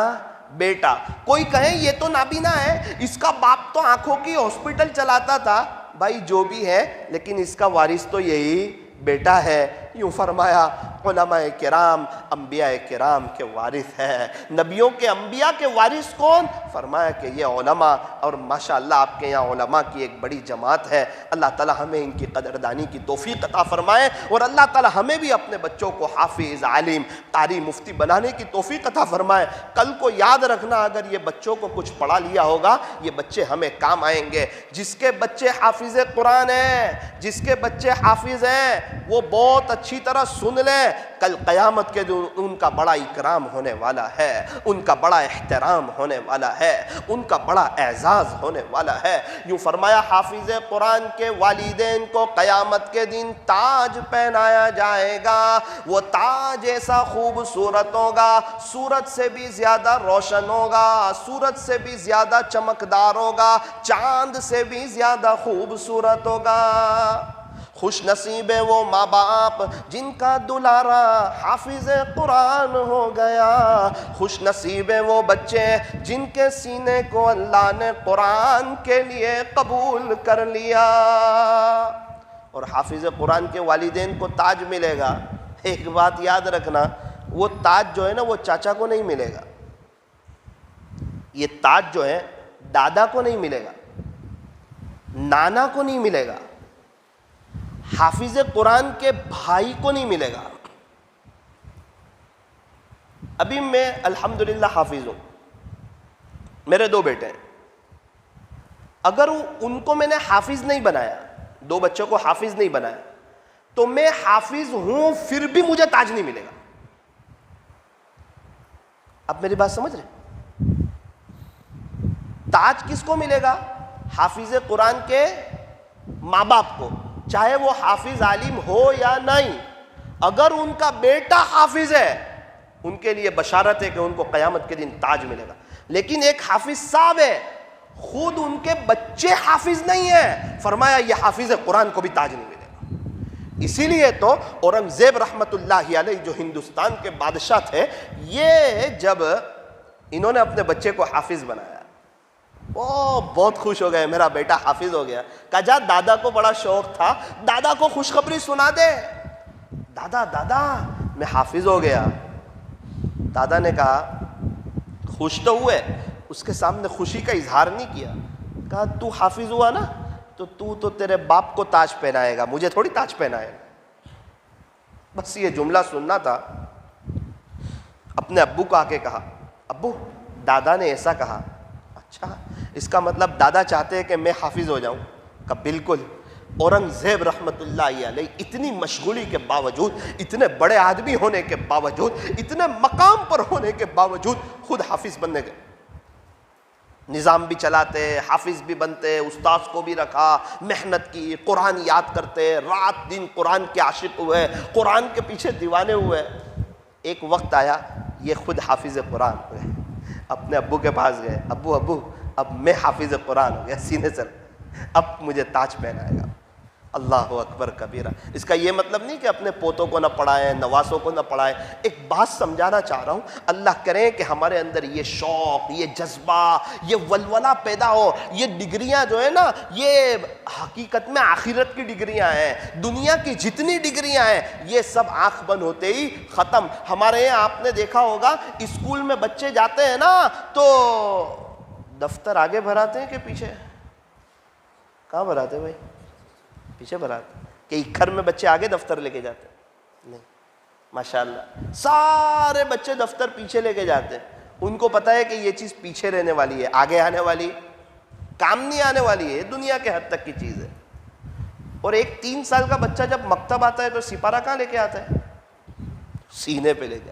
بیٹا. کوئی کہے یہ تو نابینا ہے, اس کا باپ تو آنکھوں کی ہاسپٹل چلاتا تھا. بھائی جو بھی ہے, لیکن اس کا وارث تو یہی بیٹا ہے. یوں فرمایا علماء کرام انبیاء کرام کے وارث ہے. نبیوں کے انبیاء کے وارث کون؟ فرمایا کہ یہ علماء. اور ماشاءاللہ آپ کے یہاں علماء کی ایک بڑی جماعت ہے. اللہ تعالی ہمیں ان کی قدردانی کی توفیق عطا فرمائے, اور اللہ تعالی ہمیں بھی اپنے بچوں کو حافظ, عالم, قاری, مفتی بنانے کی توفیق عطا فرمائے. کل کو یاد رکھنا, اگر یہ بچوں کو کچھ پڑھا لیا ہوگا, یہ بچے ہمیں کام آئیں گے. جس کے بچے حافظ قرآن ہیں, جس کے بچے حافظ ہیں, وہ بہت اچھی طرح سن لیں, کل قیامت کے دن ان کا بڑا اکرام ہونے والا ہے, ان کا بڑا احترام ہونے والا ہے, ان کا بڑا اعزاز ہونے والا ہے. یوں فرمایا حافظ قرآن کے والدین کو قیامت کے دن تاج پہنایا جائے گا. وہ تاج ایسا خوبصورت ہوگا, سورج سے بھی زیادہ روشن ہوگا, سورج سے بھی زیادہ چمکدار ہوگا, چاند سے بھی زیادہ خوبصورت ہوگا. خوش نصیب ہے وہ ماں باپ جن کا دلارا حافظ قرآن ہو گیا. خوش نصیب ہے وہ بچے جن کے سینے کو اللہ نے قرآن کے لیے قبول کر لیا. اور حافظ قرآن کے والدین کو تاج ملے گا. ایک بات یاد رکھنا, وہ تاج جو ہے نا, وہ چاچا کو نہیں ملے گا. یہ تاج جو ہے دادا کو نہیں ملے گا, نانا کو نہیں ملے گا, حافظ قرآن کے بھائی کو نہیں ملے گا. ابھی میں الحمدللہ حافظ ہوں, میرے 2 بیٹے ہیں. اگر ان کو میں نے حافظ نہیں بنایا, 2 بچوں کو حافظ نہیں بنایا, تو میں حافظ ہوں پھر بھی مجھے تاج نہیں ملے گا. اب میری بات سمجھ رہے؟ تاج کس کو ملے گا؟ حافظ قرآن کے ماں باپ کو, چاہے وہ حافظ عالم ہو یا نہیں. اگر ان کا بیٹا حافظ ہے, ان کے لیے بشارت ہے کہ ان کو قیامت کے دن تاج ملے گا. لیکن ایک حافظ صاحب ہے, خود ان کے بچے حافظ نہیں ہیں, فرمایا یہ حافظ قرآن کو بھی تاج نہیں ملے گا. اسی لیے تو اورنگزیب رحمت اللہ علیہ جو ہندوستان کے بادشاہ تھے, یہ جب انہوں نے اپنے بچے کو حافظ بنایا, وہ بہت خوش ہو گئے, میرا بیٹا حافظ ہو گیا. کہا جا, دادا کو بڑا شوق تھا, دادا کو خوشخبری سنا دے. دادا دادا میں حافظ ہو گیا. دادا نے کہا خوش تو ہوئے, اس کے سامنے خوشی کا اظہار نہیں کیا. کہا تو حافظ ہوا نا, تو تیرے باپ کو تاج پہنائے گا, مجھے تھوڑی تاج پہنائے گا. بس یہ جملہ سننا تھا. اپنے ابو کو آ کے کہا, ابو دادا نے ایسا کہا. اچھا, اس کا مطلب دادا چاہتے ہیں کہ میں حافظ ہو جاؤں؟ کہ بالکل. اورنگزیب رحمت اللہ علیہ اتنی مشغولی کے باوجود, اتنے بڑے آدمی ہونے کے باوجود, اتنے مقام پر ہونے کے باوجود خود حافظ بننے گئے. نظام بھی چلاتے, حافظ بھی بنتے, استاذ کو بھی رکھا, محنت کی, قرآن یاد کرتے, رات دن قرآن کے عاشق ہوئے, قرآن کے پیچھے دیوانے ہوئے. ایک وقت آیا یہ خود حافظ قرآن ہوئے. اپنے ابو کے پاس گئے, ابو اب میں حافظ قرآن ہو گیا, سینے سے اب مجھے تاج پہنائے گا. اللہ اکبر کبیرہ. اس کا یہ مطلب نہیں کہ اپنے پوتوں کو نہ پڑھائیں, نواسوں کو نہ پڑھائیں. ایک بات سمجھانا چاہ رہا ہوں, اللہ کرے کہ ہمارے اندر یہ شوق, یہ جذبہ, یہ ولولہ پیدا ہو. یہ ڈگریاں جو ہے نا, یہ حقیقت میں آخرت کی ڈگریاں ہیں. دنیا کی جتنی ڈگریاں ہیں یہ سب آنکھ بند ہوتے ہی ختم. ہمارے یہاں آپ نے دیکھا ہوگا, اسکول میں بچے جاتے ہیں نا تو دفتر آگے بھراتے ہیں کہ پیچھے؟ کہاں بھراتے ہیں بھائی؟ پیچھے بھراتے. کہ گھر میں بچے آگے دفتر لے کے جاتے ہیں؟ نہیں. ماشاءاللہ سارے بچے دفتر پیچھے لے کے جاتے ہیں. ان کو پتہ ہے کہ یہ چیز پیچھے رہنے والی ہے, آگے آنے والی, کام نہیں آنے والی ہے, دنیا کے حد تک کی چیز ہے. اور ایک 3 سال کا بچہ جب مکتب آتا ہے تو سپارہ کہاں لے کے آتا ہے؟ سینے پہ لے کے.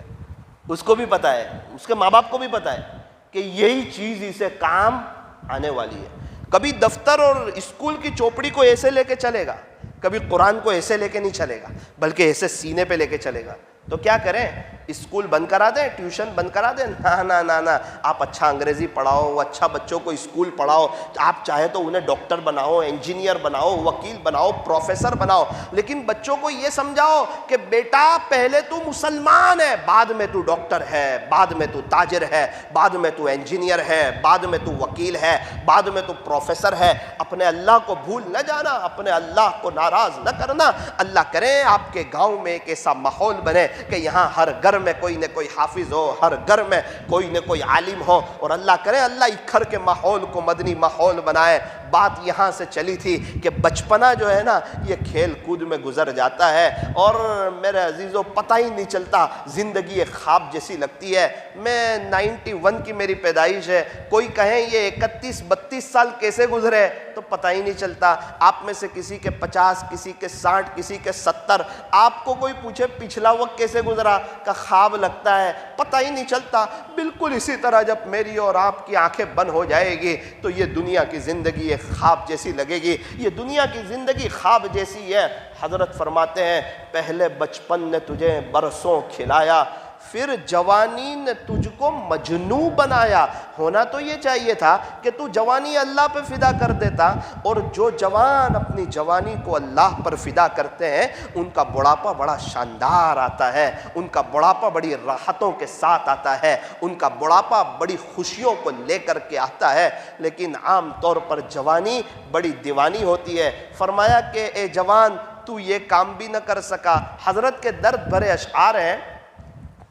اس کو بھی پتہ ہے, اس کے ماں باپ کو بھی پتہ ہے کہ یہی چیز اسے کام آنے والی ہے. کبھی دفتر اور اسکول کی چوپڑی کو ایسے لے کے چلے گا, کبھی قرآن کو ایسے لے کے نہیں چلے گا, بلکہ ایسے سینے پہ لے کے چلے گا. تو کیا کریں, اسکول بند کرا دیں, ٹیوشن بند کرا دیں؟ نہ, آپ اچھا انگریزی پڑھاؤ, اچھا بچوں کو اسکول پڑھاؤ, آپ چاہے تو انہیں ڈاکٹر بناؤ, انجینئر بناؤ, وکیل بناؤ, پروفیسر بناؤ, لیکن بچوں کو یہ سمجھاؤ کہ بیٹا پہلے تو مسلمان ہے, بعد میں تو ڈاکٹر ہے, بعد میں تو تاجر ہے, بعد میں تو انجینئر ہے, بعد میں تو وکیل ہے, بعد میں تو پروفیسر ہے. اپنے اللہ کو بھول نہ جانا, اپنے اللہ کو ناراض نہ کرنا. اللہ کرے آپ کے گاؤں میں ایک ایسا ماحول بنے کہ یہاں ہر گھر میں کوئی نہ کوئی حافظ ہو, ہر گھر میں کوئی نہ کوئی عالم ہو, اور اللہ کرے اللہ اکھر کے ماحول کو مدنی ماحول بنائے. بات یہاں سے چلی تھی کہ بچپنا جو ہے نا یہ کھیل کود میں گزر جاتا ہے, اور میرے عزیزوں پتہ ہی نہیں چلتا, زندگی ایک خواب جیسی لگتی ہے. میں 91 کی میری پیدائش ہے, کوئی کہیں یہ 31-32 سال کیسے گزرے تو پتہ ہی نہیں چلتا. آپ میں سے کسی کے 50, کسی کے 60, کسی کے 70, آپ کو کوئی پوچھے پچھلا وقت کیسے گزرا کا خواب لگتا ہے, پتہ ہی نہیں چلتا. بالکل اسی طرح جب میری اور آپ کی آنکھیں بند ہو جائے گی تو یہ دنیا کی زندگی ایک خواب جیسی لگے گی. یہ دنیا کی زندگی خواب جیسی ہے. حضرت فرماتے ہیں پہلے بچپن نے تجھے برسوں کھلایا, پھر جوانی نے تجھ کو مجنوں بنایا. ہونا تو یہ چاہیے تھا کہ تو جوانی اللہ پہ فدا کر دیتا, اور جو جوان اپنی جوانی کو اللہ پر فدا کرتے ہیں ان کا بڑھاپا بڑا شاندار آتا ہے, ان کا بڑھاپا بڑی راحتوں کے ساتھ آتا ہے, ان کا بڑھاپا بڑی خوشیوں کو لے کر کے آتا ہے. لیکن عام طور پر جوانی بڑی دیوانی ہوتی ہے. فرمایا کہ اے جوان تو یہ کام بھی نہ کر سکا. حضرت کے درد بھرے اشعار ہیں,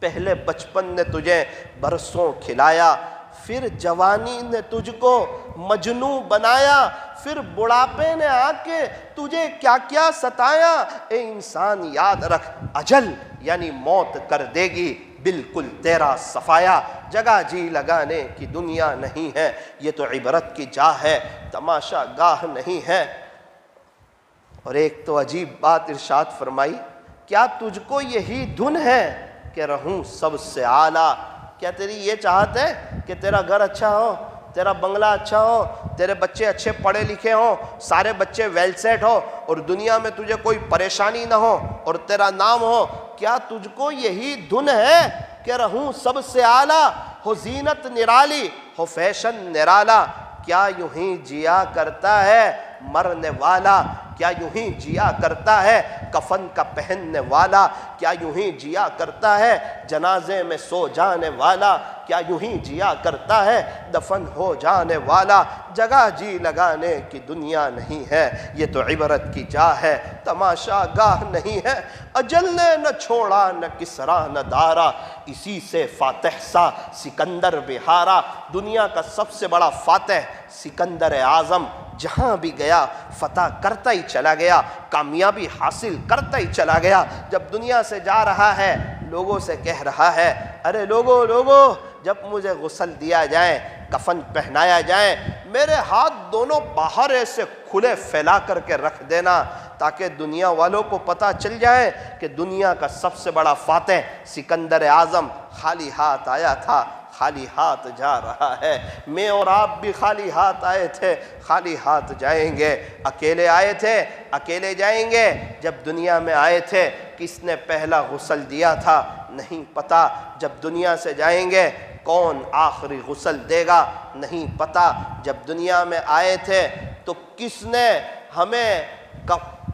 پہلے بچپن نے تجھے برسوں کھلایا, پھر جوانی نے تجھ کو مجنوں بنایا, پھر بڑھاپے نے آ کے تجھے کیا کیا ستایا. اے انسان یاد رکھ اجل یعنی موت کر دے گی بالکل تیرا صفایا. جگہ جی لگانے کی دنیا نہیں ہے, یہ تو عبرت کی جا ہے, تماشا گاہ نہیں ہے. اور ایک تو عجیب بات ارشاد فرمائی, کیا تجھ کو یہی دھن ہے کہ رہوں سب سے اعلیٰ. کیا تیری یہ چاہت ہے کہ تیرا گھر اچھا ہو, تیرا بنگلہ اچھا ہو, تیرے بچے اچھے پڑھے لکھے ہوں, سارے بچے ویل سیٹ ہو, اور دنیا میں تجھے کوئی پریشانی نہ ہو, اور تیرا نام ہو؟ کیا تجھ کو یہی دھن ہے کہ رہوں سب سے اعلیٰ, ہو زینت نرالی, ہو فیشن نرالا. کیا یوں ہی جیا کرتا ہے مرنے والا, کیا یوں ہی جیا کرتا ہے کفن کا پہننے والا, کیا یوں ہی جیا کرتا ہے جنازے میں سو جانے والا, کیا یوں ہی جیا کرتا ہے دفن ہو جانے والا. جگہ جی لگانے کی دنیا نہیں ہے, یہ تو عبرت کی جا ہے, تماشا گاہ نہیں ہے. اجل نے نہ چھوڑا نہ کسرا نہ دارا, اسی سے فاتح سا سکندر بہارا. دنیا کا سب سے بڑا فاتح سکندر اعظم جہاں بھی گیا فتح کرتا ہی چلا گیا, کامیابی حاصل کرتا ہی چلا گیا. جب دنیا سے جا رہا ہے لوگوں سے کہہ رہا ہے, ارے لوگوں جب مجھے غسل دیا جائے, کفن پہنایا جائے, میرے ہاتھ دونوں باہر ایسے کھلے پھیلا کر کے رکھ دینا, تاکہ دنیا والوں کو پتہ چل جائے کہ دنیا کا سب سے بڑا فاتح سکندر اعظم خالی ہاتھ آیا تھا, خالی ہاتھ جا رہا ہے. میں اور آپ بھی خالی ہاتھ آئے تھے, خالی ہاتھ جائیں گے. اکیلے آئے تھے, اکیلے جائیں گے. جب دنیا میں آئے تھے کس نے پہلا غسل دیا تھا نہیں پتہ. جب دنیا سے جائیں گے کون آخری غسل دے گا نہیں پتہ. جب دنیا میں آئے تھے تو کس نے ہمیں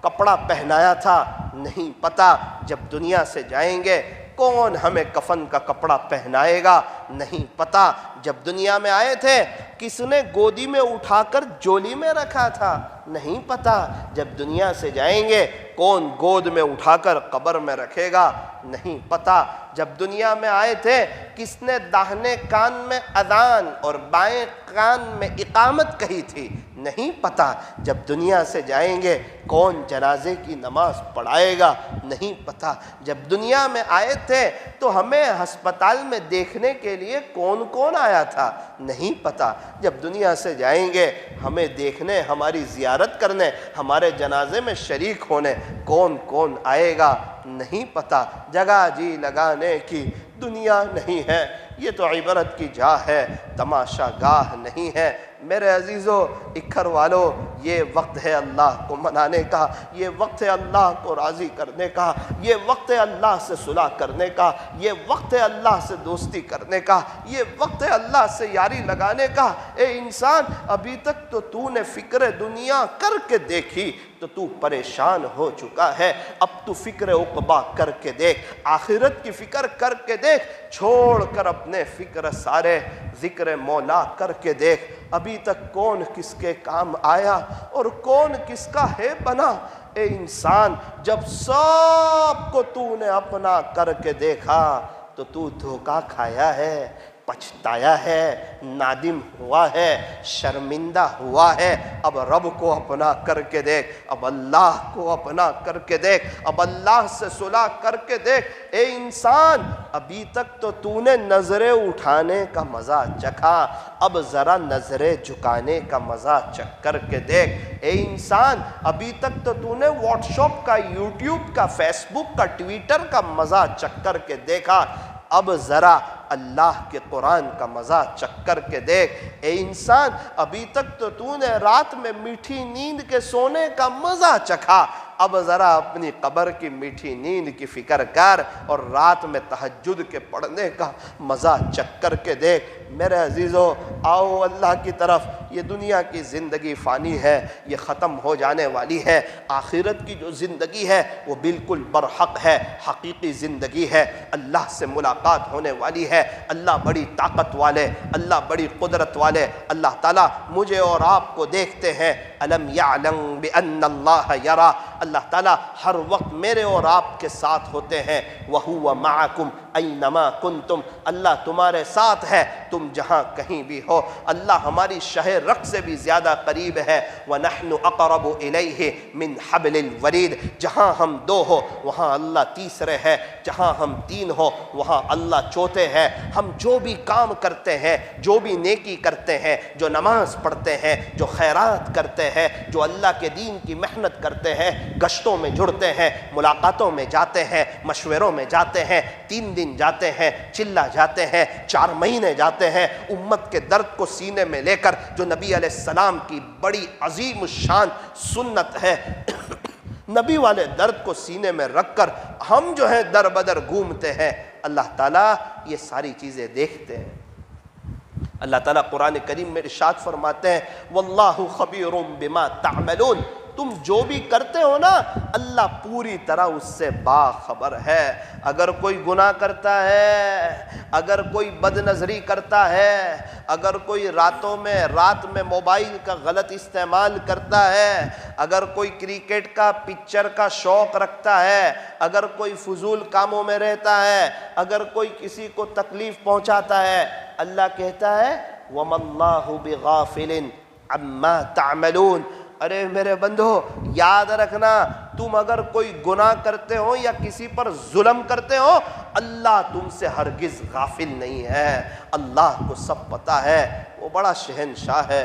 کپڑا پہنایا تھا نہیں پتہ. جب دنیا سے جائیں گے کون ہمیں کفن کا کپڑا پہنائے گا نہیں پتہ. جب دنیا میں آئے تھے کس نے گودی میں اٹھا کر جولی میں رکھا تھا نہیں پتہ. جب دنیا سے جائیں گے کون گود میں اٹھا کر قبر میں رکھے گا نہیں پتہ. جب دنیا میں آئے تھے کس نے داہنے کان میں اذان اور بائیں کان میں اقامت کہی تھی نہیں پتہ. جب دنیا سے جائیں گے کون جنازے کی نماز پڑھائے گا نہیں پتہ. جب دنیا میں آئے تھے تو ہمیں ہسپتال میں دیکھنے کے لیے کون کون آیا تھا نہیں پتہ. جب دنیا سے جائیں گے ہمیں دیکھنے, ہماری زیارت کرنے, ہمارے جنازے میں شریک ہونے کون کون آئے گا نہیں پتہ. جگہ جی لگانے کی دنیا نہیں ہے, یہ تو عبرت کی جا ہے, تماشا گاہ نہیں ہے. میرے عزیزو اکھر والو, یہ وقت ہے اللہ کو منانے کا، یہ وقت ہے اللہ کو راضی کرنے کا، یہ وقت ہے اللہ سے صلح کرنے کا، یہ وقت ہے اللہ سے دوستی کرنے کا، یہ وقت ہے اللہ سے یاری لگانے کا۔ اے انسان، ابھی تک تو نے فکر دنیا کر کے دیکھی تو پریشان ہو چکا ہے، اب تو فکر عقبہ کر کے دیکھ، آخرت کی فکر کر کے دیکھ، چھوڑ کر اپنے فکر سارے ذکر مولا کر کے دیکھ۔ ابھی تک کون کس کے کام آیا اور کون کس کا ہے بنا؟ اے انسان، جب سب کو تو نے اپنا کر کے دیکھا تو دھوکا کھایا ہے، پچھتایا ہے، نادم ہوا ہے، شرمندہ ہوا ہے۔ اب رب کو اپنا کر کے دیکھ، اب اللہ کو اپنا کر کے دیکھ، اب اللہ سے صلح کر کے دیکھ۔ اے انسان، ابھی تک تو نے نظریں اٹھانے کا مزہ چکھا، اب ذرا نظریں جھکانے کا مزہ چکھ کر کے دیکھ۔ اے انسان، ابھی تک تو نے واٹس ایپ کا، یوٹیوب کا، فیس بک کا، ٹویٹر کا مزہ چکھ کر کے دیکھا، اب ذرا اللہ کے قرآن کا مزہ چکھ کر کے دیکھ۔ اے انسان، ابھی تک تو نے رات میں میٹھی نیند کے سونے کا مزہ چکھا، اب ذرا اپنی قبر کی میٹھی نیند کی فکر کر اور رات میں تہجد کے پڑھنے کا مزہ چکھ کر کے دیکھ۔ میرے عزیزو، آؤ اللہ کی طرف۔ یہ دنیا کی زندگی فانی ہے، یہ ختم ہو جانے والی ہے۔ آخرت کی جو زندگی ہے وہ بالکل برحق ہے، حقیقی زندگی ہے۔ اللہ سے ملاقات ہونے والی ہے۔ اللہ بڑی طاقت والے، اللہ بڑی قدرت والے، اللہ تعالیٰ مجھے اور آپ کو دیکھتے ہیں۔ الم یعلم بان اللہ یرا، اللہ تعالیٰ ہر وقت میرے اور آپ کے ساتھ ہوتے ہیں۔ وَهُوَ مَعَكُمْ أَيْنَمَا كُنْتُمْ، اللہ تمہارے ساتھ ہے تم جہاں کہیں بھی ہو۔ اللہ ہماری شہ رگ سے بھی زیادہ قریب ہے۔ وَنَحْنُ أَقْرَبُ إِلَيْهِ مِنْ حَبْلِ الْوَرِيدِ، جہاں ہم دو ہو وہاں اللہ تیسرے ہے، جہاں ہم تین ہو وہاں اللہ چوتھے ہے۔ ہم جو بھی کام کرتے ہیں، جو بھی نیکی کرتے ہیں، جو نماز پڑھتے ہیں، جو خیرات کرتے ہیں، جو اللہ کے دین کی محنت کرتے ہیں، گشتوں میں جڑتے ہیں، ملاقاتوں میں جاتے ہیں، مشوروں میں جاتے ہیں، 3 دن جاتے ہیں، چلہ جاتے ہیں، 4 مہینے جاتے ہیں، امت کے درد کو سینے میں لے کر، جو نبی علیہ السلام کی بڑی عظیم الشان سنت ہے، نبی والے درد کو سینے میں رکھ کر ہم جو ہیں در بدر گھومتے ہیں۔ اللہ تعالیٰ یہ ساری چیزیں دیکھتے ہیں۔ اللہ تعالیٰ قرآن کریم میں ارشاد فرماتے ہیں واللہ خبیر بما تعملون، تم جو بھی کرتے ہو نا اللہ پوری طرح اس سے باخبر ہے۔ اگر کوئی گناہ کرتا ہے، اگر کوئی بد نظری کرتا ہے، اگر کوئی رات میں موبائل کا غلط استعمال کرتا ہے، اگر کوئی کرکٹ کا پکچر کا شوق رکھتا ہے، اگر کوئی فضول کاموں میں رہتا ہے، اگر کوئی کسی کو تکلیف پہنچاتا ہے، اللہ کہتا ہے وَمَا اللَّهُ بِغَافِلٍ عَمَّا تَعْمَلُونَ۔ ارے میرے بندو، یاد رکھنا، تم اگر کوئی گناہ کرتے ہو یا کسی پر ظلم کرتے ہو، اللہ تم سے ہرگز غافل نہیں ہے، اللہ کو سب پتہ ہے، وہ بڑا شہنشاہ ہے۔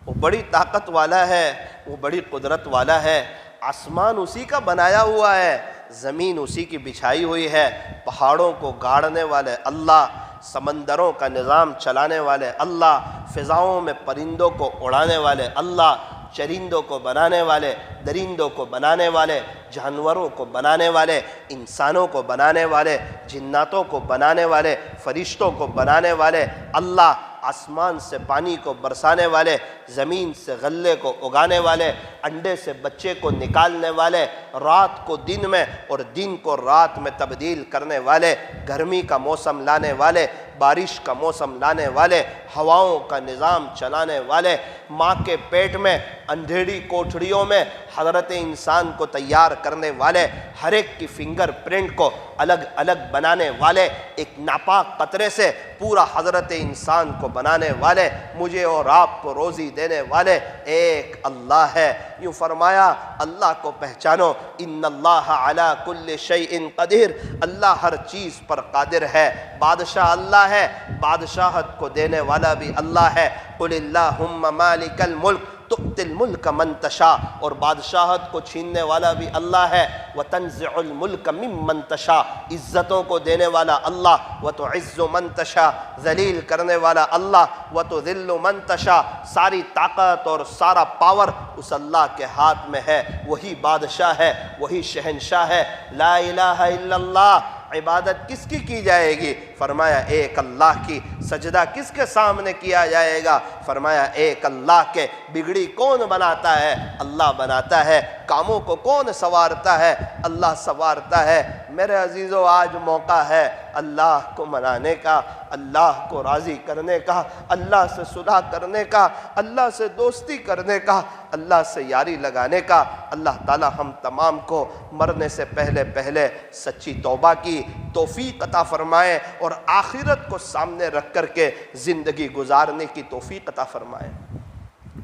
وہ بڑی طاقت والا ہے، وہ بڑی قدرت والا ہے۔ آسمان اسی کا بنایا ہوا ہے، زمین اسی کی بچھائی ہوئی ہے، پہاڑوں کو گاڑنے والے اللہ، سمندروں کا نظام چلانے والے اللہ، فضاؤں میں پرندوں کو اڑانے والے اللہ، چرندوں کو بنانے والے، درندوں کو بنانے والے، جانوروں کو بنانے والے، انسانوں کو بنانے والے، جناتوں کو بنانے والے، فرشتوں کو بنانے والے اللہ، آسمان سے پانی کو برسانے والے، زمین سے غلے کو اگانے والے، انڈے سے بچے کو نکالنے والے، رات کو دن میں اور دن کو رات میں تبدیل کرنے والے، گرمی کا موسم لانے والے، بارش کا موسم لانے والے، ہواؤں کا نظام چلانے والے، ماں کے پیٹ میں اندھیری کوٹھڑیوں میں حضرت انسان کو تیار کرنے والے، ہر ایک کی فنگر پرنٹ کو الگ الگ بنانے والے، ایک ناپاک قطرے سے پورا حضرت انسان کو بنانے والے، مجھے اور آپ کو روزی دینے والے ایک اللہ ہے۔ یوں فرمایا اللہ کو پہچانو، ان اللہ علی کل شیء قدیر، اللہ ہر چیز پر قادر ہے، بادشاہ اللہ ہے، بادشاہت کو دینے والا بھی اللہ ہے۔ قل اللہم مالک الملک تؤتی الملک من تشاء، اور بادشاہت کو چھیننے والا بھی اللہ ہے، وتنزع الملک ممن تشاء، عزتوں کو دینے والا اللہ، وتعز من تشاء، ذلیل کرنے والا اللہ، وتذل من تشاء، ساری طاقت اور سارا پاور اس اللہ کے ہاتھ میں ہے، وہی بادشاہ ہے، وہی شہنشاہ ہے۔ لا الہ الا اللہ، عبادت کس کی جائے گی؟ فرمایا ایک اللہ کی۔ سجدہ کس کے سامنے کیا جائے گا؟ فرمایا ایک اللہ کے۔ بگڑی کون بناتا ہے؟ اللہ بناتا ہے۔ کاموں کو کون سنوارتا ہے؟ اللہ سنوارتا ہے۔ میرے عزیزو، آج موقع ہے اللہ کو منانے کا، اللہ کو راضی کرنے کا، اللہ سے صلح کرنے کا، اللہ سے دوستی کرنے کا، اللہ سے یاری لگانے کا۔ اللہ تعالی ہم تمام کو مرنے سے پہلے پہلے سچی توبہ کی توفیق عطا فرمائے، اور آخرت کو سامنے رکھ کر کے زندگی گزارنے کی توفیق عطا فرمائے۔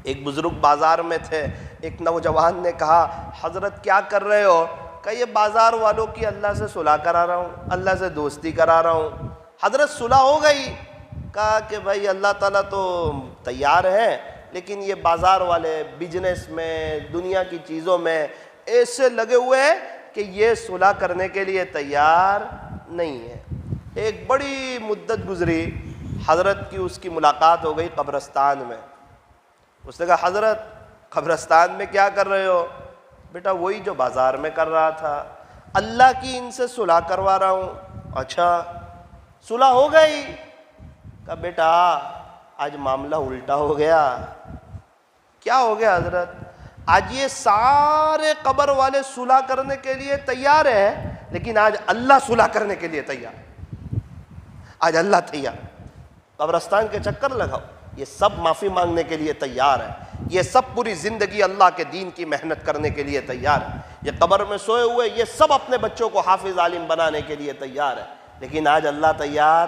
ایک بزرگ بازار میں تھے، ایک نوجوان نے کہا حضرت کیا کر رہے ہو؟ کہ یہ بازار والوں کی اللہ سے صلح کرا رہا ہوں، اللہ سے دوستی کرا رہا ہوں۔ حضرت صلح ہو گئی؟ کہا کہ بھائی اللہ تعالیٰ تو تیار ہے، لیکن یہ بازار والے بزنس میں، دنیا کی چیزوں میں ایسے لگے ہوئے ہیں کہ یہ صلح کرنے کے لیے تیار نہیں ہے۔ ایک بڑی مدت گزری، حضرت کی اس کی ملاقات ہو گئی قبرستان میں۔ اس نے کہا حضرت قبرستان میں کیا کر رہے ہو؟ بیٹا وہی جو بازار میں کر رہا تھا، اللہ کی ان سے صلح کروا رہا ہوں۔ اچھا صلح ہو گئی؟ کہا بیٹا آج معاملہ الٹا ہو گیا۔ کیا ہو گیا حضرت؟ آج یہ سارے قبر والے صلح کرنے کے لیے تیار ہے، لیکن آج اللہ صلح کرنے کے لیے تیار۔ آج اللہ تیار، قبرستان کے چکر لگاؤ، یہ سب معافی مانگنے کے لیے تیار ہے، یہ سب پوری زندگی اللہ کے دین کی محنت کرنے کے لیے تیار ہے، یہ قبر میں سوئے ہوئے یہ سب اپنے بچوں کو حافظ عالم بنانے کے لیے تیار ہے، لیکن آج اللہ تیار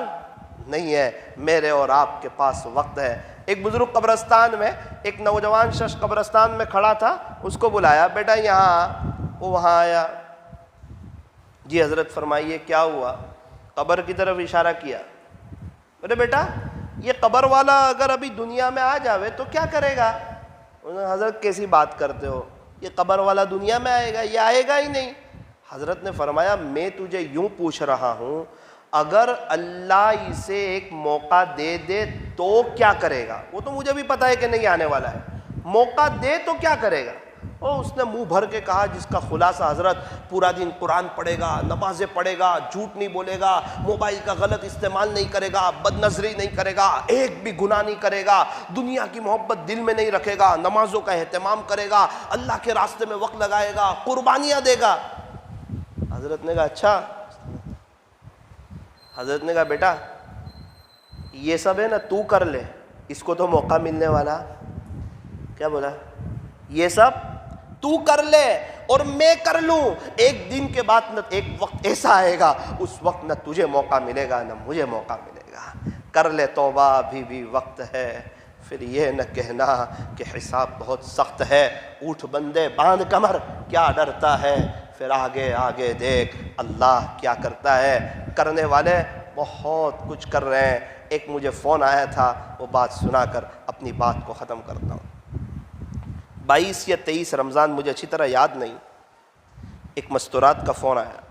نہیں ہے۔ میرے اور آپ کے پاس وقت ہے۔ ایک بزرگ قبرستان میں، ایک نوجوان شخص قبرستان میں کھڑا تھا، اس کو بلایا بیٹا یہاں۔ وہ وہاں آیا، جی حضرت فرمائیے کیا ہوا؟ قبر کی طرف اشارہ کیا۔ بولے بیٹا یہ قبر والا اگر ابھی دنیا میں آ جاوے تو کیا کرے گا؟ حضرت کیسی بات کرتے ہو، یہ قبر والا دنیا میں آئے گا؟ یہ آئے گا ہی نہیں۔ حضرت نے فرمایا میں تجھے یوں پوچھ رہا ہوں، اگر اللہ اسے ایک موقع دے دے تو کیا کرے گا؟ وہ تو مجھے بھی پتا ہے کہ نہیں آنے والا ہے، موقع دے تو کیا کرے گا؟ اور اس نے منہ بھر کے کہا جس کا خلاصہ حضرت پورا دن قرآن پڑھے گا، نمازیں پڑھے گا، جھوٹ نہیں بولے گا، موبائل کا غلط استعمال نہیں کرے گا، بد نظری نہیں کرے گا، ایک بھی گناہ نہیں کرے گا، دنیا کی محبت دل میں نہیں رکھے گا، نمازوں کا اہتمام کرے گا، اللہ کے راستے میں وقت لگائے گا، قربانیاں دے گا۔ حضرت نے کہا اچھا۔ حضرت نے کہا بیٹا یہ سب ہے نا تو کر لے، اس کو تو موقع ملنے والا۔ کیا بولا؟ یہ سب تو کر لے اور میں کر لوں، ایک دن کے بعد نہ ایک وقت ایسا آئے گا اس وقت نہ تجھے موقع ملے گا نہ مجھے موقع ملے گا۔ کر لے توبہ، ابھی بھی وقت ہے۔ پھر یہ نہ کہنا کہ حساب بہت سخت ہے، اٹھ بندے باندھ کمر، کیا ڈرتا ہے؟ پھر آگے آگے دیکھ اللہ کیا کرتا ہے۔ کرنے والے بہت کچھ کر رہے ہیں۔ ایک مجھے فون آیا تھا، وہ بات سنا کر اپنی بات کو ختم کرتا ہوں۔ 22 یا 23 رمضان مجھے اچھی طرح یاد نہیں، ایک مستورات کا فون آیا۔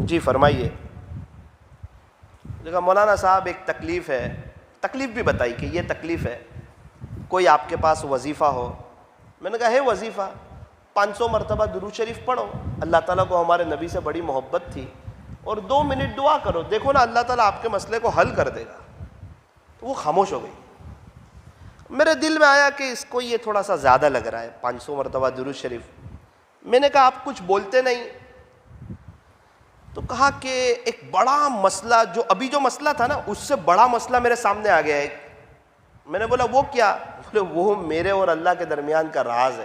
جی فرمائیے۔ کہا مولانا صاحب ایک تکلیف ہے، تکلیف بھی بتائی کہ یہ تکلیف ہے، کوئی آپ کے پاس وظیفہ ہو۔ میں نے کہا ہے وظیفہ، 500 مرتبہ درود شریف پڑھو، اللہ تعالیٰ کو ہمارے نبی سے بڑی محبت تھی، اور 2 منٹ دعا کرو، دیکھو نا اللہ تعالیٰ آپ کے مسئلے کو حل کر دے گا۔ تو وہ خاموش ہو گئی۔ میرے دل میں آیا کہ اس کو یہ تھوڑا سا زیادہ لگ رہا ہے 500 مرتبہ درود شریف۔ میں نے کہا آپ کچھ بولتے نہیں؟ تو کہا کہ ایک بڑا مسئلہ، جو ابھی جو مسئلہ تھا نا اس سے بڑا مسئلہ میرے سامنے آ گیا ہے۔ میں نے بولا وہ کیا؟ بولے وہ میرے اور اللہ کے درمیان کا راز ہے،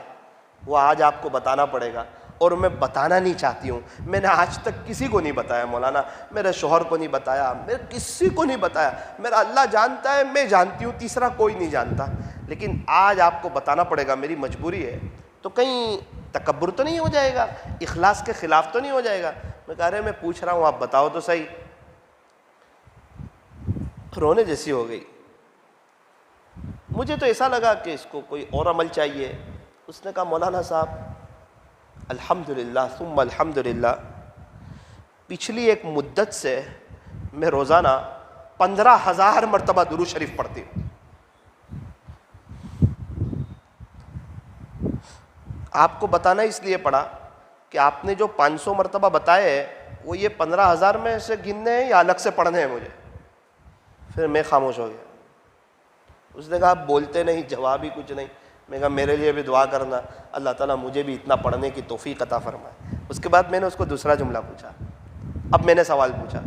وہ آج آپ کو بتانا پڑے گا، اور میں بتانا نہیں چاہتی ہوں۔ میں نے آج تک کسی کو نہیں بتایا مولانا، میرے شوہر کو نہیں بتایا، میں کسی کو نہیں بتایا، میرا اللہ جانتا ہے، میں جانتی ہوں، تیسرا کوئی نہیں جانتا، لیکن آج آپ کو بتانا پڑے گا، میری مجبوری ہے۔ تو کہیں تکبر تو نہیں ہو جائے گا، اخلاص کے خلاف تو نہیں ہو جائے گا؟ میں کہہ رہے میں پوچھ رہا ہوں، آپ بتاؤ تو صحیح۔ رونے جیسی ہو گئی۔ مجھے تو ایسا لگا کہ اس کو کوئی اور عمل چاہیے. اس نے کہا مولانا صاحب الحمدللہ ثم الحمدللہ پچھلی ایک مدت سے میں روزانہ 15,000 مرتبہ درود شریف پڑھتی ہوں. آپ کو بتانا اس لیے پڑا کہ آپ نے جو 500 مرتبہ بتائے وہ یہ 15,000 میں سے گننے ہیں یا الگ سے پڑھنے ہیں مجھے. پھر میں خاموش ہو گیا. اس نے کہا آپ بولتے نہیں، جواب ہی کچھ نہیں. میں کہا میرے لیے بھی دعا کرنا، اللہ تعالیٰ مجھے بھی اتنا پڑھنے کی توفیق عطا فرمائے. اس کے بعد میں نے اس کو دوسرا جملہ پوچھا. اب میں نے سوال پوچھا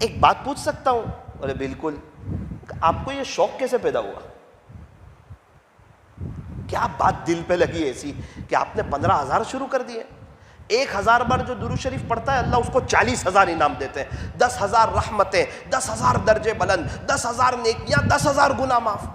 ایک بات پوچھ سکتا ہوں؟ بولے بالکل. آپ کو یہ شوق کیسے پیدا ہوا؟ کیا بات دل پہ لگی ایسی کہ آپ نے 15,000 شروع کر دیے؟ 1,000 بار جو درود شریف پڑھتا ہے اللہ اس کو 40,000 انعام دیتے ہیں، 10,000 رحمتیں، 10,000 درجے بلند، 10,000 نیکیاں، 10,000 گناہ معاف.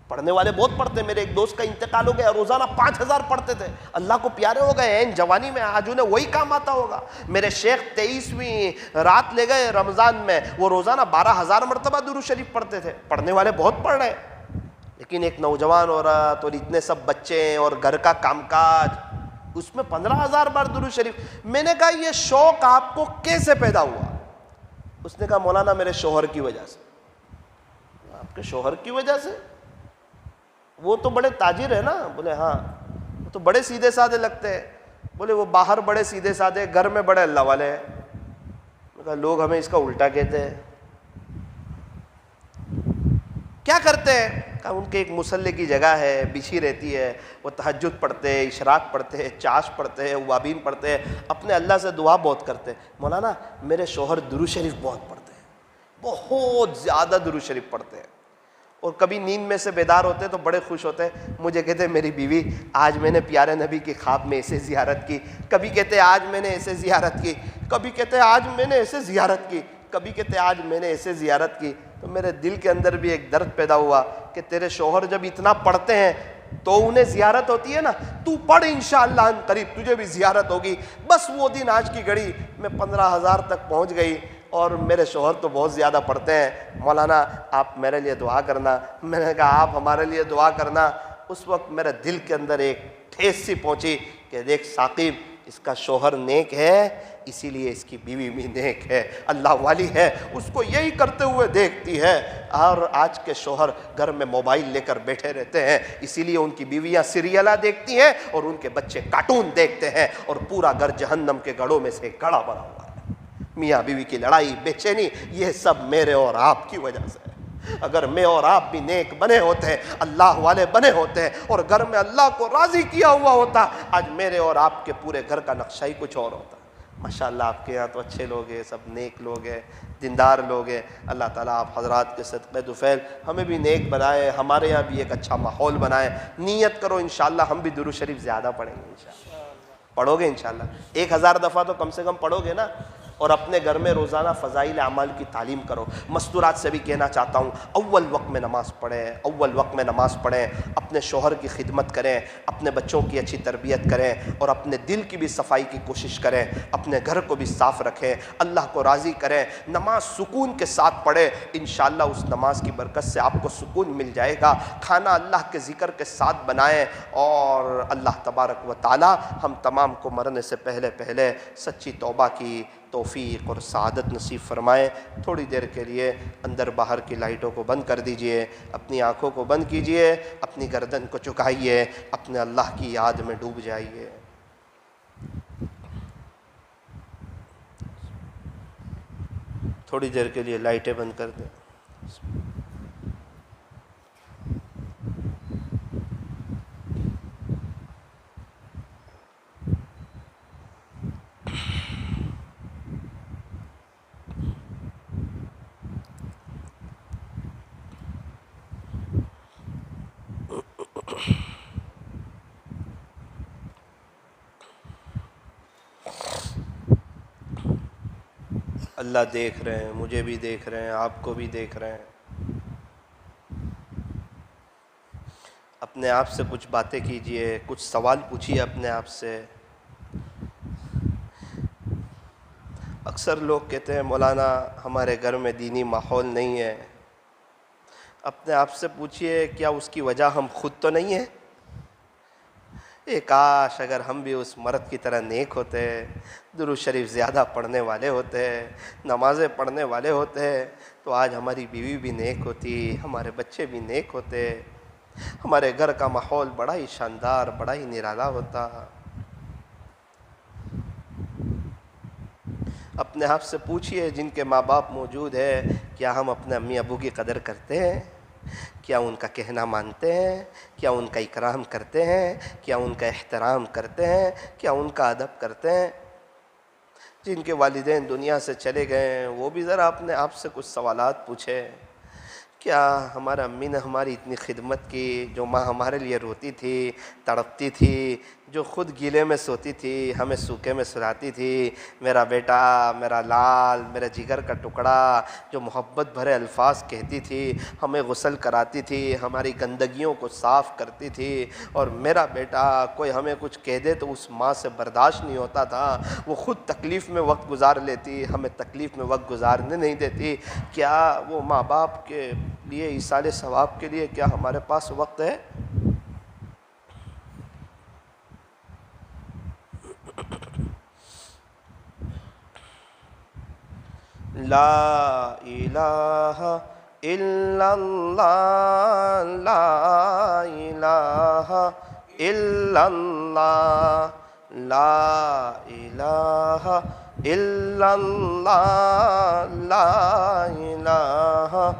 پڑھنے والے بہت پڑھتے ہیں. میرے ایک دوست کا انتقال ہو گیا، روزانہ 5,000 پڑھتے تھے. اللہ کو پیارے ہو گئے ہیں جوانی میں، آج انہیں وہی کام آتا ہوگا. میرے شیخ 23ویں رات لے گئے رمضان میں، وہ روزانہ 12,000 مرتبہ درود شریف پڑھتے تھے. پڑھنے والے بہت پڑھ رہے ہیں، لیکن ایک نوجوان عورت اور اتنے سب بچے اور گھر کا کام کاج، اس میں 15,000 بار درود شریف. میں نے کہا یہ شوق آپ کو کیسے پیدا ہوا؟ اس نے کہا مولانا میرے شوہر کی وجہ سے. آپ کے شوہر کی وجہ سے؟ وہ تو بڑے تاجر ہیں نا. بولے ہاں. وہ تو بڑے سیدھے سادے لگتے ہیں. بولے وہ باہر بڑے سیدھے سادے، گھر میں بڑے اللہ والے ہیں. میں کہا لوگ ہمیں اس کا الٹا کہتے ہیں. کیا کرتے ہیں؟ کہا ان کے ایک مصلی کی جگہ ہے، بچھی رہتی ہے، وہ تہجد پڑھتے ہیں، اشراق پڑھتے ہیں، چاش پڑھتے ہیں، اوابین پڑھتے ہیں، اپنے اللہ سے دعا بہت کرتے ہیں. مولانا میرے شوہر درود شریف بہت پڑھتے ہیں، بہت زیادہ درود شریف پڑھتے ہیں، اور کبھی نیند میں سے بیدار ہوتے تو بڑے خوش ہوتے ہیں. مجھے کہتے ہیں میری بیوی آج میں نے پیارے نبی کی خواب میں ایسے زیارت کی، کبھی کہتے ہیں آج میں نے ایسے زیارت کی، کبھی کہتے ہیں آج میں نے ایسے زیارت کی، کبھی کہتے ہیں آج میں نے ایسے زیارت کی. تو میرے دل کے اندر بھی ایک درد پیدا ہوا کہ تیرے شوہر جب اتنا پڑھتے ہیں تو انہیں زیارت ہوتی ہے نا، تو پڑھ انشاءاللہ ان قریب تجھے بھی زیارت ہوگی. بس وہ دن آج کی گھڑی میں 15,000 تک پہنچ گئی، اور میرے شوہر تو بہت زیادہ پڑھتے ہیں. مولانا آپ میرے لیے دعا کرنا. میں نے کہا آپ ہمارے لیے دعا کرنا. اس وقت میرے دل کے اندر ایک ٹھیس سی پہنچی کہ دیکھ ثاقب، اس کا شوہر نیک ہے اسی لیے اس کی بیوی بھی نیک ہے، اللہ والی ہے، اس کو یہی کرتے ہوئے دیکھتی ہے. اور آج کے شوہر گھر میں موبائل لے کر بیٹھے رہتے ہیں، اسی لیے ان کی بیویاں سیریلہ دیکھتی ہیں اور ان کے بچے کارٹون دیکھتے ہیں، اور پورا گھر جہنم کے گڑھوں میں سے ایک گڑھا بنا ہوا ہے. میاں بیوی کی لڑائی، بے چینی، یہ سب میرے اور آپ کی وجہ سے ہے. اگر میں اور آپ بھی نیک بنے ہوتے، اللہ والے بنے ہوتے اور گھر میں اللہ کو راضی کیا ہوا ہوتا، آج میرے اور آپ کے پورے گھر کا نقشہ ہی کچھ اور ہوتا. ماشاءاللہ آپ کے یہاں تو اچھے لوگ ہیں، سب نیک لوگ ہیں، دیندار لوگ ہیں. اللہ تعالیٰ آپ حضرات کے صدقے طفیل ہمیں بھی نیک بنائے، ہمارے یہاں بھی ایک اچھا ماحول بنائے. نیت کرو انشاءاللہ ہم بھی درود شریف زیادہ پڑھیں گے انشاءاللہ. پڑھو گے انشاءاللہ؟ 1,000 دفعہ تو کم سے کم پڑھو گے نا. اور اپنے گھر میں روزانہ فضائل اعمال کی تعلیم کرو. مستورات سے بھی کہنا چاہتا ہوں اول وقت میں نماز پڑھیں، اول وقت میں نماز پڑھیں، اپنے شوہر کی خدمت کریں، اپنے بچوں کی اچھی تربیت کریں، اور اپنے دل کی بھی صفائی کی کوشش کریں، اپنے گھر کو بھی صاف رکھیں، اللہ کو راضی کریں. نماز سکون کے ساتھ پڑھیں، انشاءاللہ اس نماز کی برکت سے آپ کو سکون مل جائے گا. کھانا اللہ کے ذکر کے ساتھ بنائیں، اور اللہ تبارک و تعالی ہم تمام کو مرنے سے پہلے پہلے سچی توبہ کی توفیق اور سعادت نصیب فرمائے. تھوڑی دیر کے لیے اندر باہر کی لائٹوں کو بند کر دیجئے، اپنی آنکھوں کو بند کیجئے، اپنی گردن کو جھکائیے، اپنے اللہ کی یاد میں ڈوب جائیے. تھوڑی دیر کے لیے لائٹیں بند کر دیں. اللہ دیکھ رہے ہیں، مجھے بھی دیکھ رہے ہیں، آپ کو بھی دیکھ رہے ہیں. اپنے آپ سے کچھ باتیں کیجئے، کچھ سوال پوچھیے اپنے آپ سے. اکثر لوگ کہتے ہیں مولانا ہمارے گھر میں دینی ماحول نہیں ہے، اپنے آپ سے پوچھئے کیا اس کی وجہ ہم خود تو نہیں ہیں؟ کاش اگر ہم بھی اس مرد کی طرح نیک ہوتے، درود شریف زیادہ پڑھنے والے ہوتے، نمازیں پڑھنے والے ہوتے، تو آج ہماری بیوی بھی نیک ہوتی، ہمارے بچے بھی نیک ہوتے، ہمارے گھر کا ماحول بڑا ہی شاندار، بڑا ہی نرالا ہوتا۔ اپنے آپ سے پوچھئے جن کے ماں باپ موجود ہے، کیا ہم اپنے امی ابو کی قدر کرتے ہیں؟ کیا ان کا کہنا مانتے ہیں؟ کیا ان کا اکرام کرتے ہیں؟ کیا ان کا احترام کرتے ہیں؟ کیا ان کا ادب کرتے ہیں؟ جن کے والدین دنیا سے چلے گئے ہیں وہ بھی ذرا اپنے آپ سے کچھ سوالات پوچھے، کیا ہمارے امی نے ہماری اتنی خدمت کی؟ جو ماں ہمارے لیے روتی تھی، تڑپتی تھی، جو خود گیلے میں سوتی تھی، ہمیں سوکھے میں سلاتی تھی، میرا بیٹا، میرا لال، میرا جگر کا ٹکڑا، جو محبت بھرے الفاظ کہتی تھی، ہمیں غسل کراتی تھی، ہماری گندگیوں کو صاف کرتی تھی، اور میرا بیٹا کوئی ہمیں کچھ کہہ دے تو اس ماں سے برداشت نہیں ہوتا تھا، وہ خود تکلیف میں وقت گزار لیتی، ہمیں تکلیف میں وقت گزارنے نہیں دیتی۔ کیا وہ ماں باپ کے لیے ایصال ثواب کے لیے کیا ہمارے پاس وقت ہے؟ لا الہ الا اللہ، لا الہ الا اللہ، لا الہ الا اللہ، لا الہ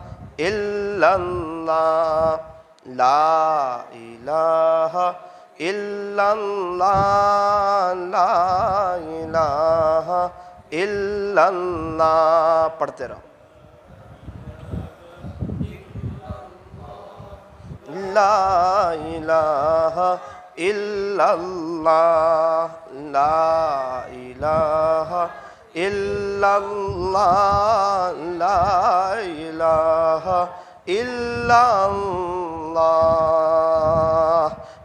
الا اللہ، لا الہ الا اللہ، لا الہ الا اللہ۔ پڑھتے رہو۔ لا الہ الا اللہ، لا الہ الا اللہ، لا الہ الا اللہ،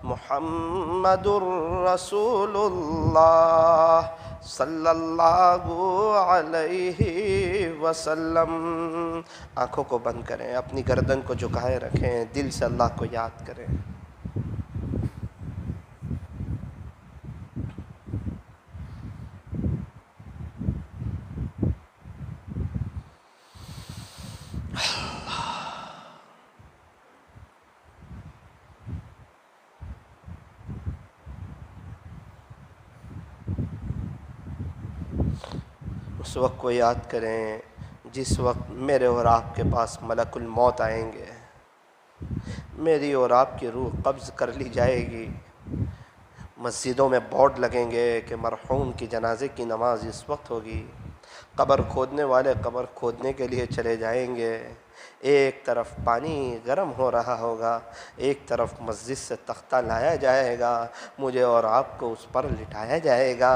محمد الرسول اللہ صلی اللہ علیہ وسلم۔ آنکھوں کو بند کریں، اپنی گردن کو جھکائے رکھیں، دل سے اللہ کو یاد کریں۔ اس وقت کو یاد کریں جس وقت میرے اور آپ کے پاس ملک الموت آئیں گے، میری اور آپ کی روح قبض کر لی جائے گی، مسجدوں میں بورڈ لگیں گے کہ مرحوم کی جنازے کی نماز اس وقت ہوگی، قبر کھودنے والے قبر کھودنے کے لیے چلے جائیں گے، ایک طرف پانی گرم ہو رہا ہوگا، ایک طرف مسجد سے تختہ لایا جائے گا، مجھے اور آپ کو اس پر لٹایا جائے گا،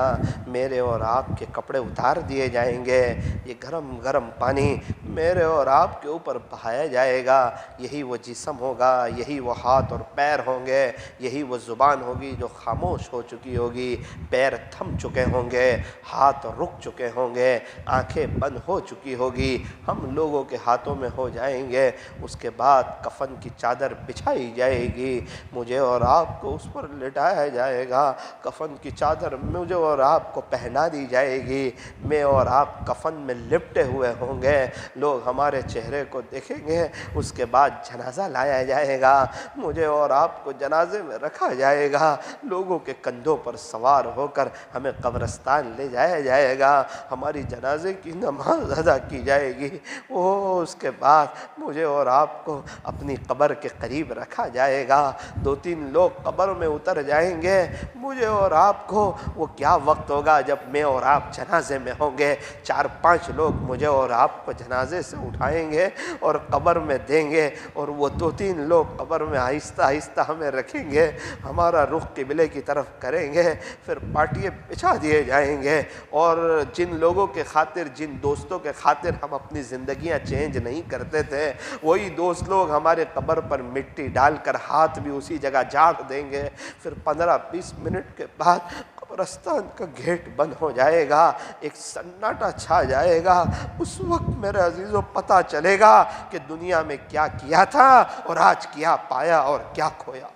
میرے اور آپ کے کپڑے اتار دیے جائیں گے، یہ گرم گرم پانی میرے اور آپ کے اوپر بہایا جائے گا، یہی وہ جسم ہوگا، یہی وہ ہاتھ اور پیر ہوں گے، یہی وہ زبان ہوگی جو خاموش ہو چکی ہوگی، پیر تھم چکے ہوں گے، ہاتھ رک چکے ہوں گے، آنکھیں بند ہو چکی ہوگی، ہم لوگوں کے ہاتھوں میں ہو جائیں گے، اس کے بعد کفن کی چادر بچھائی جائے گی، مجھے اور آپ کو اس پر لٹایا جائے گا، کفن کی چادر مجھے اور آپ کو پہنا دی جائے گی، میں اور آپ کفن میں لپٹے ہوئے ہوں گے، لوگ ہمارے چہرے کو دیکھیں گے، اس کے بعد جنازہ لایا جائے گا، مجھے اور آپ کو جنازے میں رکھا جائے گا، لوگوں کے کندھوں پر سوار ہو کر ہمیں قبرستان لے جایا جائے گا، ہماری جنازے کی نماز ادا کی جائے گی، اس کے بعد مجھے اور آپ کو اپنی قبر کے قریب رکھا جائے گا، 2-3 لوگ قبر میں اتر جائیں گے، مجھے اور آپ کو وہ کیا وقت ہوگا جب میں اور آپ جنازے میں ہوں گے، 4-5 لوگ مجھے اور آپ کو جنازے سے اٹھائیں گے اور قبر میں دیں گے، اور وہ 2-3 لوگ قبر میں آہستہ آہستہ ہمیں رکھیں گے، ہمارا رخ قبلے کی طرف کریں گے، پھر پاٹیے بچھا دیے جائیں گے، اور جن لوگوں کے خاطر، جن دوستوں کے خاطر ہم اپنی زندگیاں چینج نہیں کرتے تھے، وہی دوست لوگ ہمارے قبر پر مٹی ڈال کر ہاتھ بھی اسی جگہ جاڑ دیں گے، پھر 15-20 منٹ کے بعد قبر قبرستان کا گیٹ بند ہو جائے گا، ایک سناٹا چھا جائے گا، اس وقت میرے عزیزوں پتہ چلے گا کہ دنیا میں کیا کیا تھا اور آج کیا پایا اور کیا کھویا۔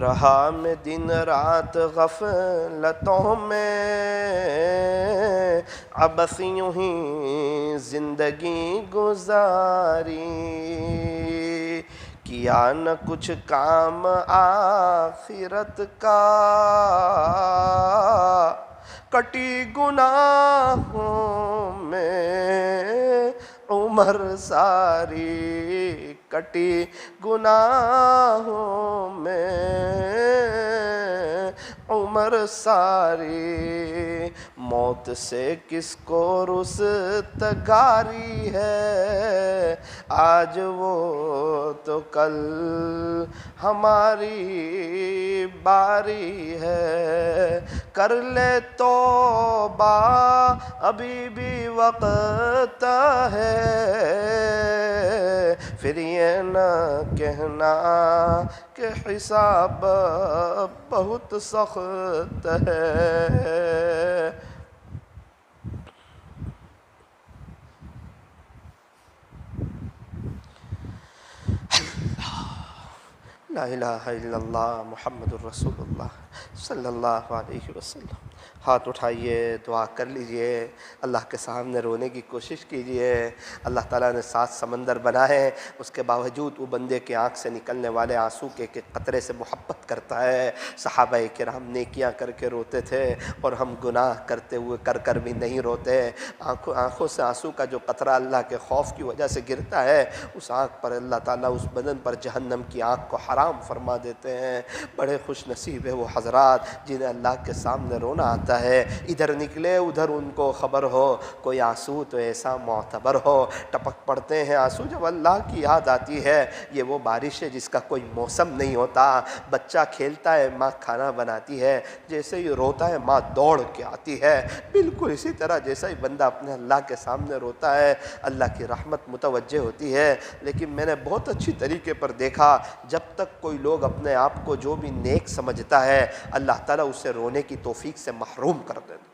رہا میں دن رات غفلتوں میں، عبث یوں ہی زندگی گزاری، کیا نہ کچھ کام آخرت کا، کٹی گناہوں میں عمر ساری، کٹی گناہوں میں عمر ساری، موت سے کس کو رستگاری ہے، آج وہ تو کل ہماری باری ہے، کر لے توبہ ابھی بھی وقت ہے، پھر یہ نہ کہنا کہ حساب بہت سخت ہے۔ لا الہ الا اللہ محمد الرسول اللہ صلی اللہ علیہ وسلم۔ ہاتھ اٹھائیے، دعا کر لیجئے، اللہ کے سامنے رونے کی کوشش کیجئے۔ اللہ تعالیٰ نے 7 سمندر بنائے، اس کے باوجود وہ بندے کے آنکھ سے نکلنے والے آنسو کے قطرے سے محبت کرتا ہے۔ صحابہ کرام نیکیاں کر کے روتے تھے اور ہم گناہ کرتے ہوئے کر بھی نہیں روتے۔ آنکھوں سے آنسو کا جو قطرہ اللہ کے خوف کی وجہ سے گرتا ہے، اس آنکھ پر اللہ تعالیٰ اس بدن پر جہنم کی آنکھ کو حرام فرما دیتے ہیں۔ بڑے خوش نصیب ہے وہ حضرات جنہیں اللہ کے سامنے رونا آتا ہے، ادھر نکلے ادھر ان کو خبر ہو، کوئی آنسو تو ایسا معتبر ہو۔ ٹپک پڑتے ہیں آنسو جب اللہ کی یاد آتی ہے۔ یہ وہ بارش ہے جس کا کوئی موسم نہیں ہوتا۔ بچہ کھیلتا ہے، ماں کھانا بناتی ہے، جیسے ہی روتا ہے ماں دوڑ کے آتی ہے۔ بالکل اسی طرح جیسا ہی بندہ اپنے اللہ کے سامنے روتا ہے، اللہ کی رحمت متوجہ ہوتی ہے۔ لیکن میں نے بہت اچھی طریقے پر دیکھا، جب تک کوئی لوگ اپنے آپ کو جو بھی نیک سمجھتا ہے، اللہ تعالیٰ اسے رونے کی توفیق سے محروم کر دیتا،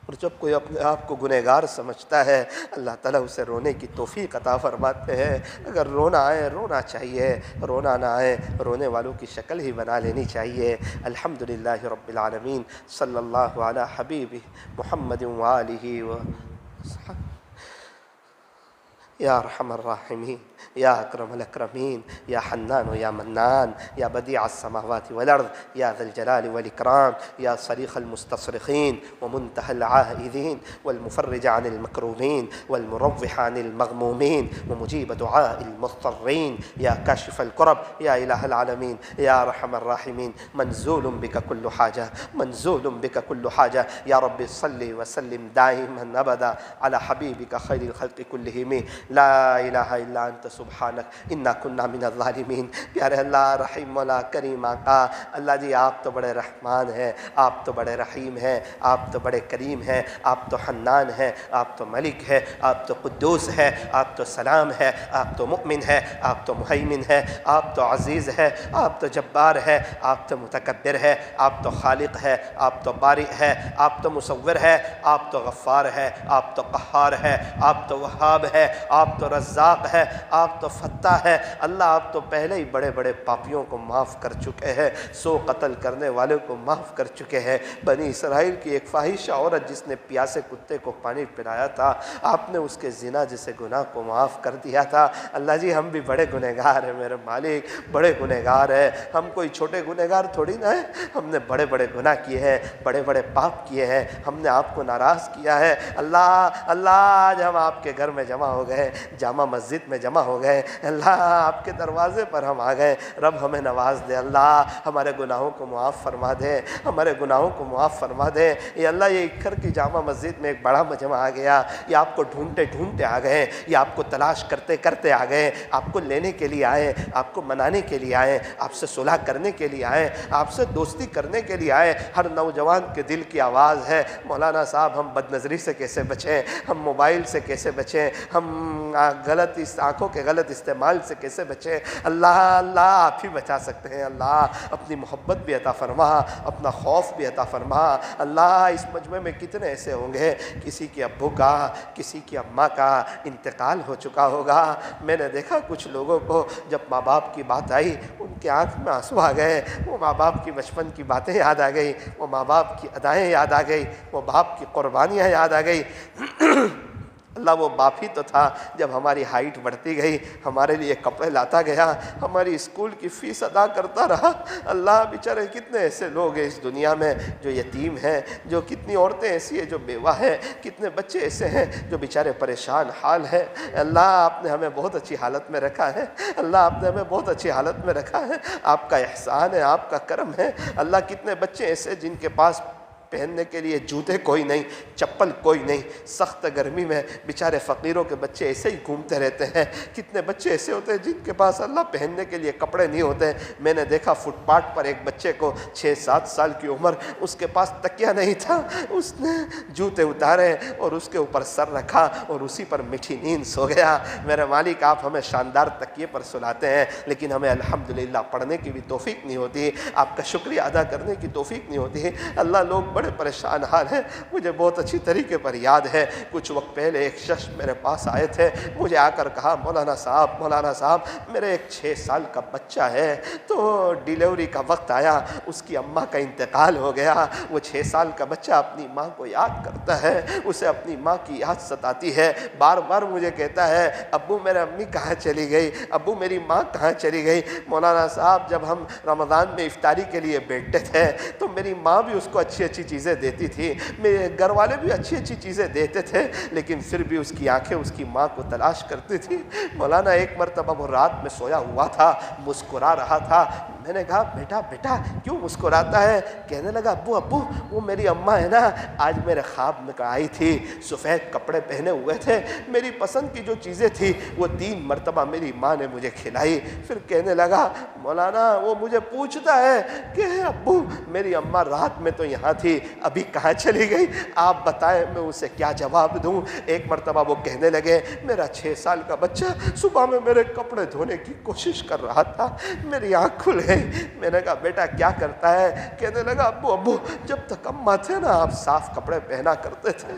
اور جب کوئی اپنے آپ کو گنہگار سمجھتا ہے، اللہ تعالیٰ اسے رونے کی توفیق عطا فرماتے ہیں۔ اگر رونا آئے رونا چاہیے، رونا نہ آئے رونے والوں کی شکل ہی بنا لینی چاہیے۔ الحمدللہ رب العالمین، صلی اللہ علی حبیب محمد وآلہ وصحبہ۔ یا ارحم الراحمین، یا اکرم الاکرمین، یا حنان و یا منان، یا بدیع السماوات والارض، یا ذا الجلال والاکرام، یا صریخ المستصرخین ومنتہى العائذین، والمفرج عن المکروبین، والمروح عن المغمومین، ومجیب دعاء المضطرین، یا کاشف الکرب، یا الہ العالمین، یا ارحم الراحمین۔ منزول بک کل حاجہ، منزول بک کل حاجہ، یا رب صلی وسلم دائما ابدا علی حبیبک خیر الخلق کلہم، لا الہ الا انت سبحانک انا کننا من الظالمین۔ پیارے اللہ، رحیم مولا، کریم آقا، اللہ جی آپ تو بڑے رحمان ہیں، آپ تو بڑے رحیم ہیں، آپ تو بڑے کریم ہیں، آپ تو حنان ہیں، آپ تو ملک ہے، آپ تو قدوس ہے، آپ تو سلام ہے، آپ تو مؤمن ہے، آپ تو مہیمن ہے، آپ تو عزیز ہے، آپ تو جبار ہے، آپ تو متکبر ہے، آپ تو خالق ہے، آپ تو بارئ ہے، آپ تو مصور ہے، آپ تو غفار ہے، آپ تو قہار ہے، آپ تو وہاب ہے، آپ تو رزاق ہے، آپ تو فتاح ہے۔ اللہ آپ تو پہلے ہی بڑے بڑے پاپیوں کو معاف کر چکے ہیں، 100 قتل کرنے والوں کو معاف کر چکے ہیں۔ بنی اسرائیل کی ایک فاحشہ عورت جس نے پیاسے کتے کو پانی پلایا تھا، آپ نے اس کے زنا جیسے گناہ کو معاف کر دیا تھا۔ اللہ جی ہم بھی بڑے گنہگار ہیں میرے مالک، بڑے گنہگار ہیں، ہم کوئی چھوٹے گنہگار تھوڑی نہ ہیں، ہم نے بڑے بڑے گناہ کیے ہیں، بڑے بڑے پاپ کیے ہیں، ہم نے آپ کو ناراض کیا ہے۔ اللہ اللہ آج ہم آپ کے گھر میں جمع ہو گئے، گئے, جامع مسجد میں جمع ہو گئے. اللہ آپ کے دروازے پر ہم آ گئے. رب ہمیں نواز دے, اللہ ہمارے گناہوں کو معاف فرما دے, ہمارے گناہوں کو معاف فرما دے. یہ اللہ یہ اکھر کی جامع مسجد میں ایک بڑا مجمع آ گیا, یہ آپ کو ڈھونڈتے ڈھونڈتے آ گئے, یہ آپ کو تلاش کرتے کرتے آ گئے, آپ کو لینے کے لیے آئے, آپ کو منانے کے لیے آئے, آپ سے صلح کرنے کے لیے آئے, آپ سے دوستی کرنے کے لیے آئے. ہر نوجوان کے دل کی آواز ہے, مولانا صاحب ہم بد نظری سے کیسے بچیں, ہم موبائل سے کیسے بچیں, ہم غلط آنکھوں کے غلط استعمال سے کیسے بچیں. اللہ اللہ آپ ہی بچا سکتے ہیں. اللہ اپنی محبت بھی عطا فرما, اپنا خوف بھی عطا فرما. اللہ اس مجمع میں کتنے ایسے ہوں گے کسی کے ابو کا, کسی کی اماں کا انتقال ہو چکا ہوگا. میں نے دیکھا کچھ لوگوں کو جب ماں باپ کی بات آئی ان کے آنکھ میں آنسو آ گئے. وہ ماں باپ کی بچپن کی باتیں یاد آ گئی, وہ ماں باپ کی ادائیں یاد آ گئی, وہ باپ کی قربانیاں یاد آ گئی. اللہ وہ باپ ہی تو تھا جب ہماری ہائٹ بڑھتی گئی, ہمارے لیے کپڑے لاتا گیا, ہماری اسکول کی فیس ادا کرتا رہا. اللہ بیچارے کتنے ایسے لوگ ہیں اس دنیا میں جو یتیم ہیں, جو کتنی عورتیں ایسی ہیں جو بیوہ ہیں, کتنے بچے ایسے ہیں جو بیچارے پریشان حال ہیں. اللہ آپ نے ہمیں بہت اچھی حالت میں رکھا ہے, اللہ آپ نے ہمیں بہت اچھی حالت میں رکھا ہے. آپ کا احسان ہے, آپ کا کرم ہے. اللہ کتنے بچے ایسے جن کے پاس پہننے کے لیے جوتے کوئی نہیں, چپل کوئی نہیں, سخت گرمی میں بیچارے فقیروں کے بچے ایسے ہی گھومتے رہتے ہیں. کتنے بچے ایسے ہوتے ہیں جن کے پاس اللہ پہننے کے لیے کپڑے نہیں ہوتے. میں نے دیکھا فٹ پاتھ پر ایک بچے کو 6-7 سال کی عمر, اس کے پاس تکیہ نہیں تھا, اس نے جوتے اتارے اور اس کے اوپر سر رکھا اور اسی پر میٹھی نیند سو گیا. میرے مالک آپ ہمیں شاندار تکیے پر سلاتے ہیں لیکن ہمیں الحمدللہ پڑھنے کی بھی توفیق نہیں ہوتی, آپ کا شکریہ ادا کرنے کی توفیق نہیں ہوتی. اللہ لوگ بڑے پریشان حال ہیں. مجھے بہت اچھی طریقے پر یاد ہے کچھ وقت پہلے ایک شخص میرے پاس آئے تھے, مجھے آ کر کہا مولانا صاحب میرے ایک 6 سال کا بچہ ہے, تو ڈیلیوری کا وقت آیا, اس کی اماں کا انتقال ہو گیا. وہ 6 سال کا بچہ اپنی ماں کو یاد کرتا ہے, اسے اپنی ماں کی یاد ستاتی ہے. بار بار مجھے کہتا ہے ابو میرے امی کہاں چلی گئی, ابو میری ماں کہاں چلی گئی. مولانا صاحب جب ہم رمضان میں افطاری کے لیے بیٹھتے تھے تو میری ماں بھی اس کو اچھی اچھی چیزیں دیتی تھی, میرے گھر والے بھی اچھی اچھی چیزیں دیتے تھے, لیکن پھر بھی اس کی آنکھیں اس کی ماں کو تلاش کرتی تھی. مولانا ایک مرتبہ وہ رات میں سویا ہوا تھا, مسکرا رہا تھا. میں نے کہا بیٹا کیوں مسکراتا ہے؟ کہنے لگا ابو وہ میری اماں ہے نا, آج میرے خواب میں آئی تھی, سفید کپڑے پہنے ہوئے تھے, میری پسند کی جو چیزیں تھی وہ 3 مرتبہ میری ماں نے مجھے کھلائی. پھر کہنے لگا مولانا وہ مجھے پوچھتا ہے کہ ابو میری اماں رات میں تو یہاں تھی, ابھی کہاں چلی گئی, آپ بتائیں میں اسے کیا جواب دوں. ایک مرتبہ وہ کہنے لگے میرا 6 سال کا بچہ صبح میں میرے کپڑے دھونے کی کوشش کر رہا تھا, میری آنکھ کھل گئی. میں نے کہا بیٹا کیا کرتا ہے؟ کہنے لگا ابو جب تک اماں تھے نا آپ صاف کپڑے پہنا کرتے تھے,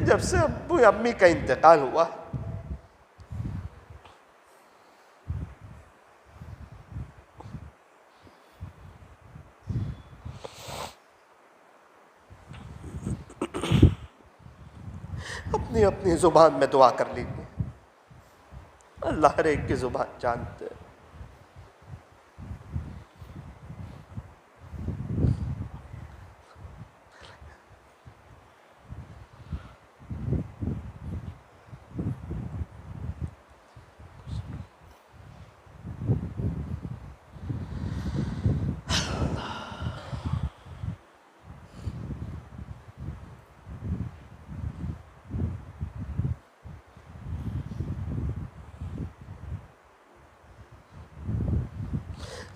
جب سے ابو امی کا انتقال ہوا اپنی اپنی زبان میں دعا کر لیجیے, اللہ ہر ایک کی زبان جانتے ہیں.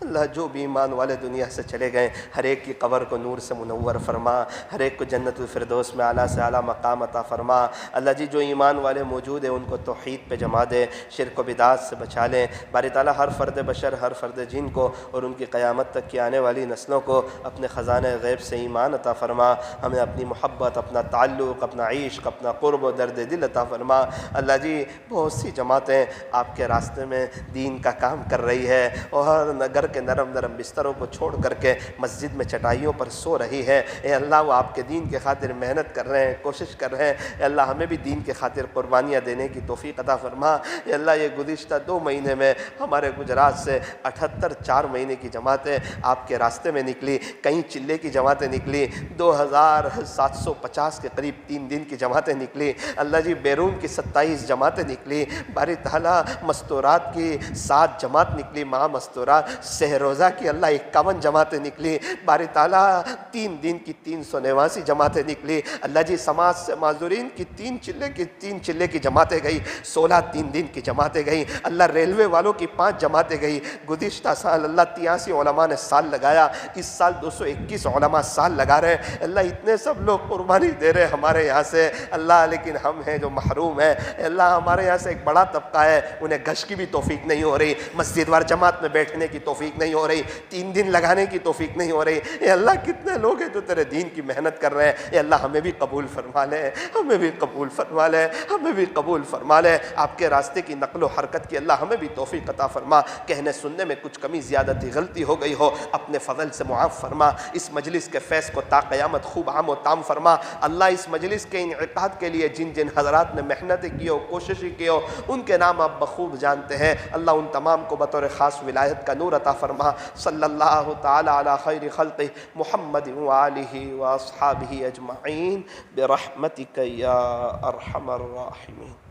اللہ جو بھی ایمان والے دنیا سے چلے گئے ہر ایک کی قبر کو نور سے منور فرما, ہر ایک کو جنت الفردوس میں اعلیٰ سے اعلیٰ مقام عطا فرما. اللہ جی جو ایمان والے موجود ہیں ان کو توحید پہ جما دے, شرک و بدعات سے بچا لیں. باری تعالیٰ ہر فرد بشر, ہر فرد جن کو اور ان کی قیامت تک کی آنے والی نسلوں کو اپنے خزانہ غیب سے ایمان عطا فرما. ہمیں اپنی محبت, اپنا تعلق, اپنا عشق, اپنا قرب و درد دل عطا فرما. اللہ جی بہت سی جماعتیں آپ کے راستے میں دین کا کام کر رہی ہے اور گھر کے نرم نرم بستروں کو چھوڑ کر کے مسجد میں چٹائیوں پر سو رہی ہے، اے اللہ وہ آپ کے دین کے خاطر محنت کر رہے ہیں، کوشش کر رہے ہیں، اے اللہ ہمیں بھی دین کے خاطر قربانیاں دینے کی توفیق عطا فرما۔ اے اللہ یہ گزشتہ 2 مہینے میں ہمارے گجرات سے 78 4 مہینے کی جماعتیں آپ کے راستے میں نکلی، کئی چلے کی جماعتیں نکلی، 2750 کے قریب 3 دن کی جماعتیں نکلی، اللہ جی بیرون کی 27 جماعتیں نکلی، باری تعالیٰ مستورات کی 7 جماعت نکلی، مہا مستورات سہروزہ کی اللہ 51 جماعتیں نکلی، باری تعالیٰ 3 دن کی 389 جماعتیں نکلی، اللہ جی سماج سے معذورین کی 3 چلے کی جماعتیں گئی، 16 3 دن کی جماعتیں گئی، اللہ ریلوے والوں کی 5 جماعتیں گئی، گزشتہ سال اللہ 83 علماء نے سال لگایا، اس سال 221 علماء سال لگا رہے ہیں، اللہ اتنے سب لوگ قربانی دے رہے ہمارے یہاں سے اللہ، لیکن ہم ہیں جو محروم ہیں، اللہ ہمارے یہاں سے ایک بڑا طبقہ ہے، انہیں گشت کی بھی توفیق نہیں ہو رہی، مسجد وار جماعت میں بیٹھنے کی توفیق نہیں ہو رہی، 3 دن لگانے کی توفیق نہیں ہو رہی، اے اللہ کتنے لوگ ہیں جو تیرے دین کی محنت کر رہے ہیں، اے اللہ ہمیں بھی قبول فرما لے، ہمیں بھی قبول فرما لے، ہمیں بھی قبول فرما لے، آپ کے راستے کی نقل و حرکت کی اللہ ہمیں بھی توفیق عطا فرما، کہنے سننے میں کچھ کمی زیادتی غلطی ہو گئی ہو اپنے فضل سے معاف فرما، اس مجلس کے فیض کو تا قیامت خوب عام و تام فرما، اللہ اس مجلس کے انعقاد کے لیے جن جن حضرات نے محنتیں کی ہو، کوششیں کی ہو، ان کے نام آپ بخوب جانتے ہیں، اللہ ان تمام کو بطور خاص ولایت کا نور عطا فرما، صلی اللہ تعالی علی خیر خلقہ محمد وآلہ واصحابہ اجمعین برحمتک یا ارحم الراحمین۔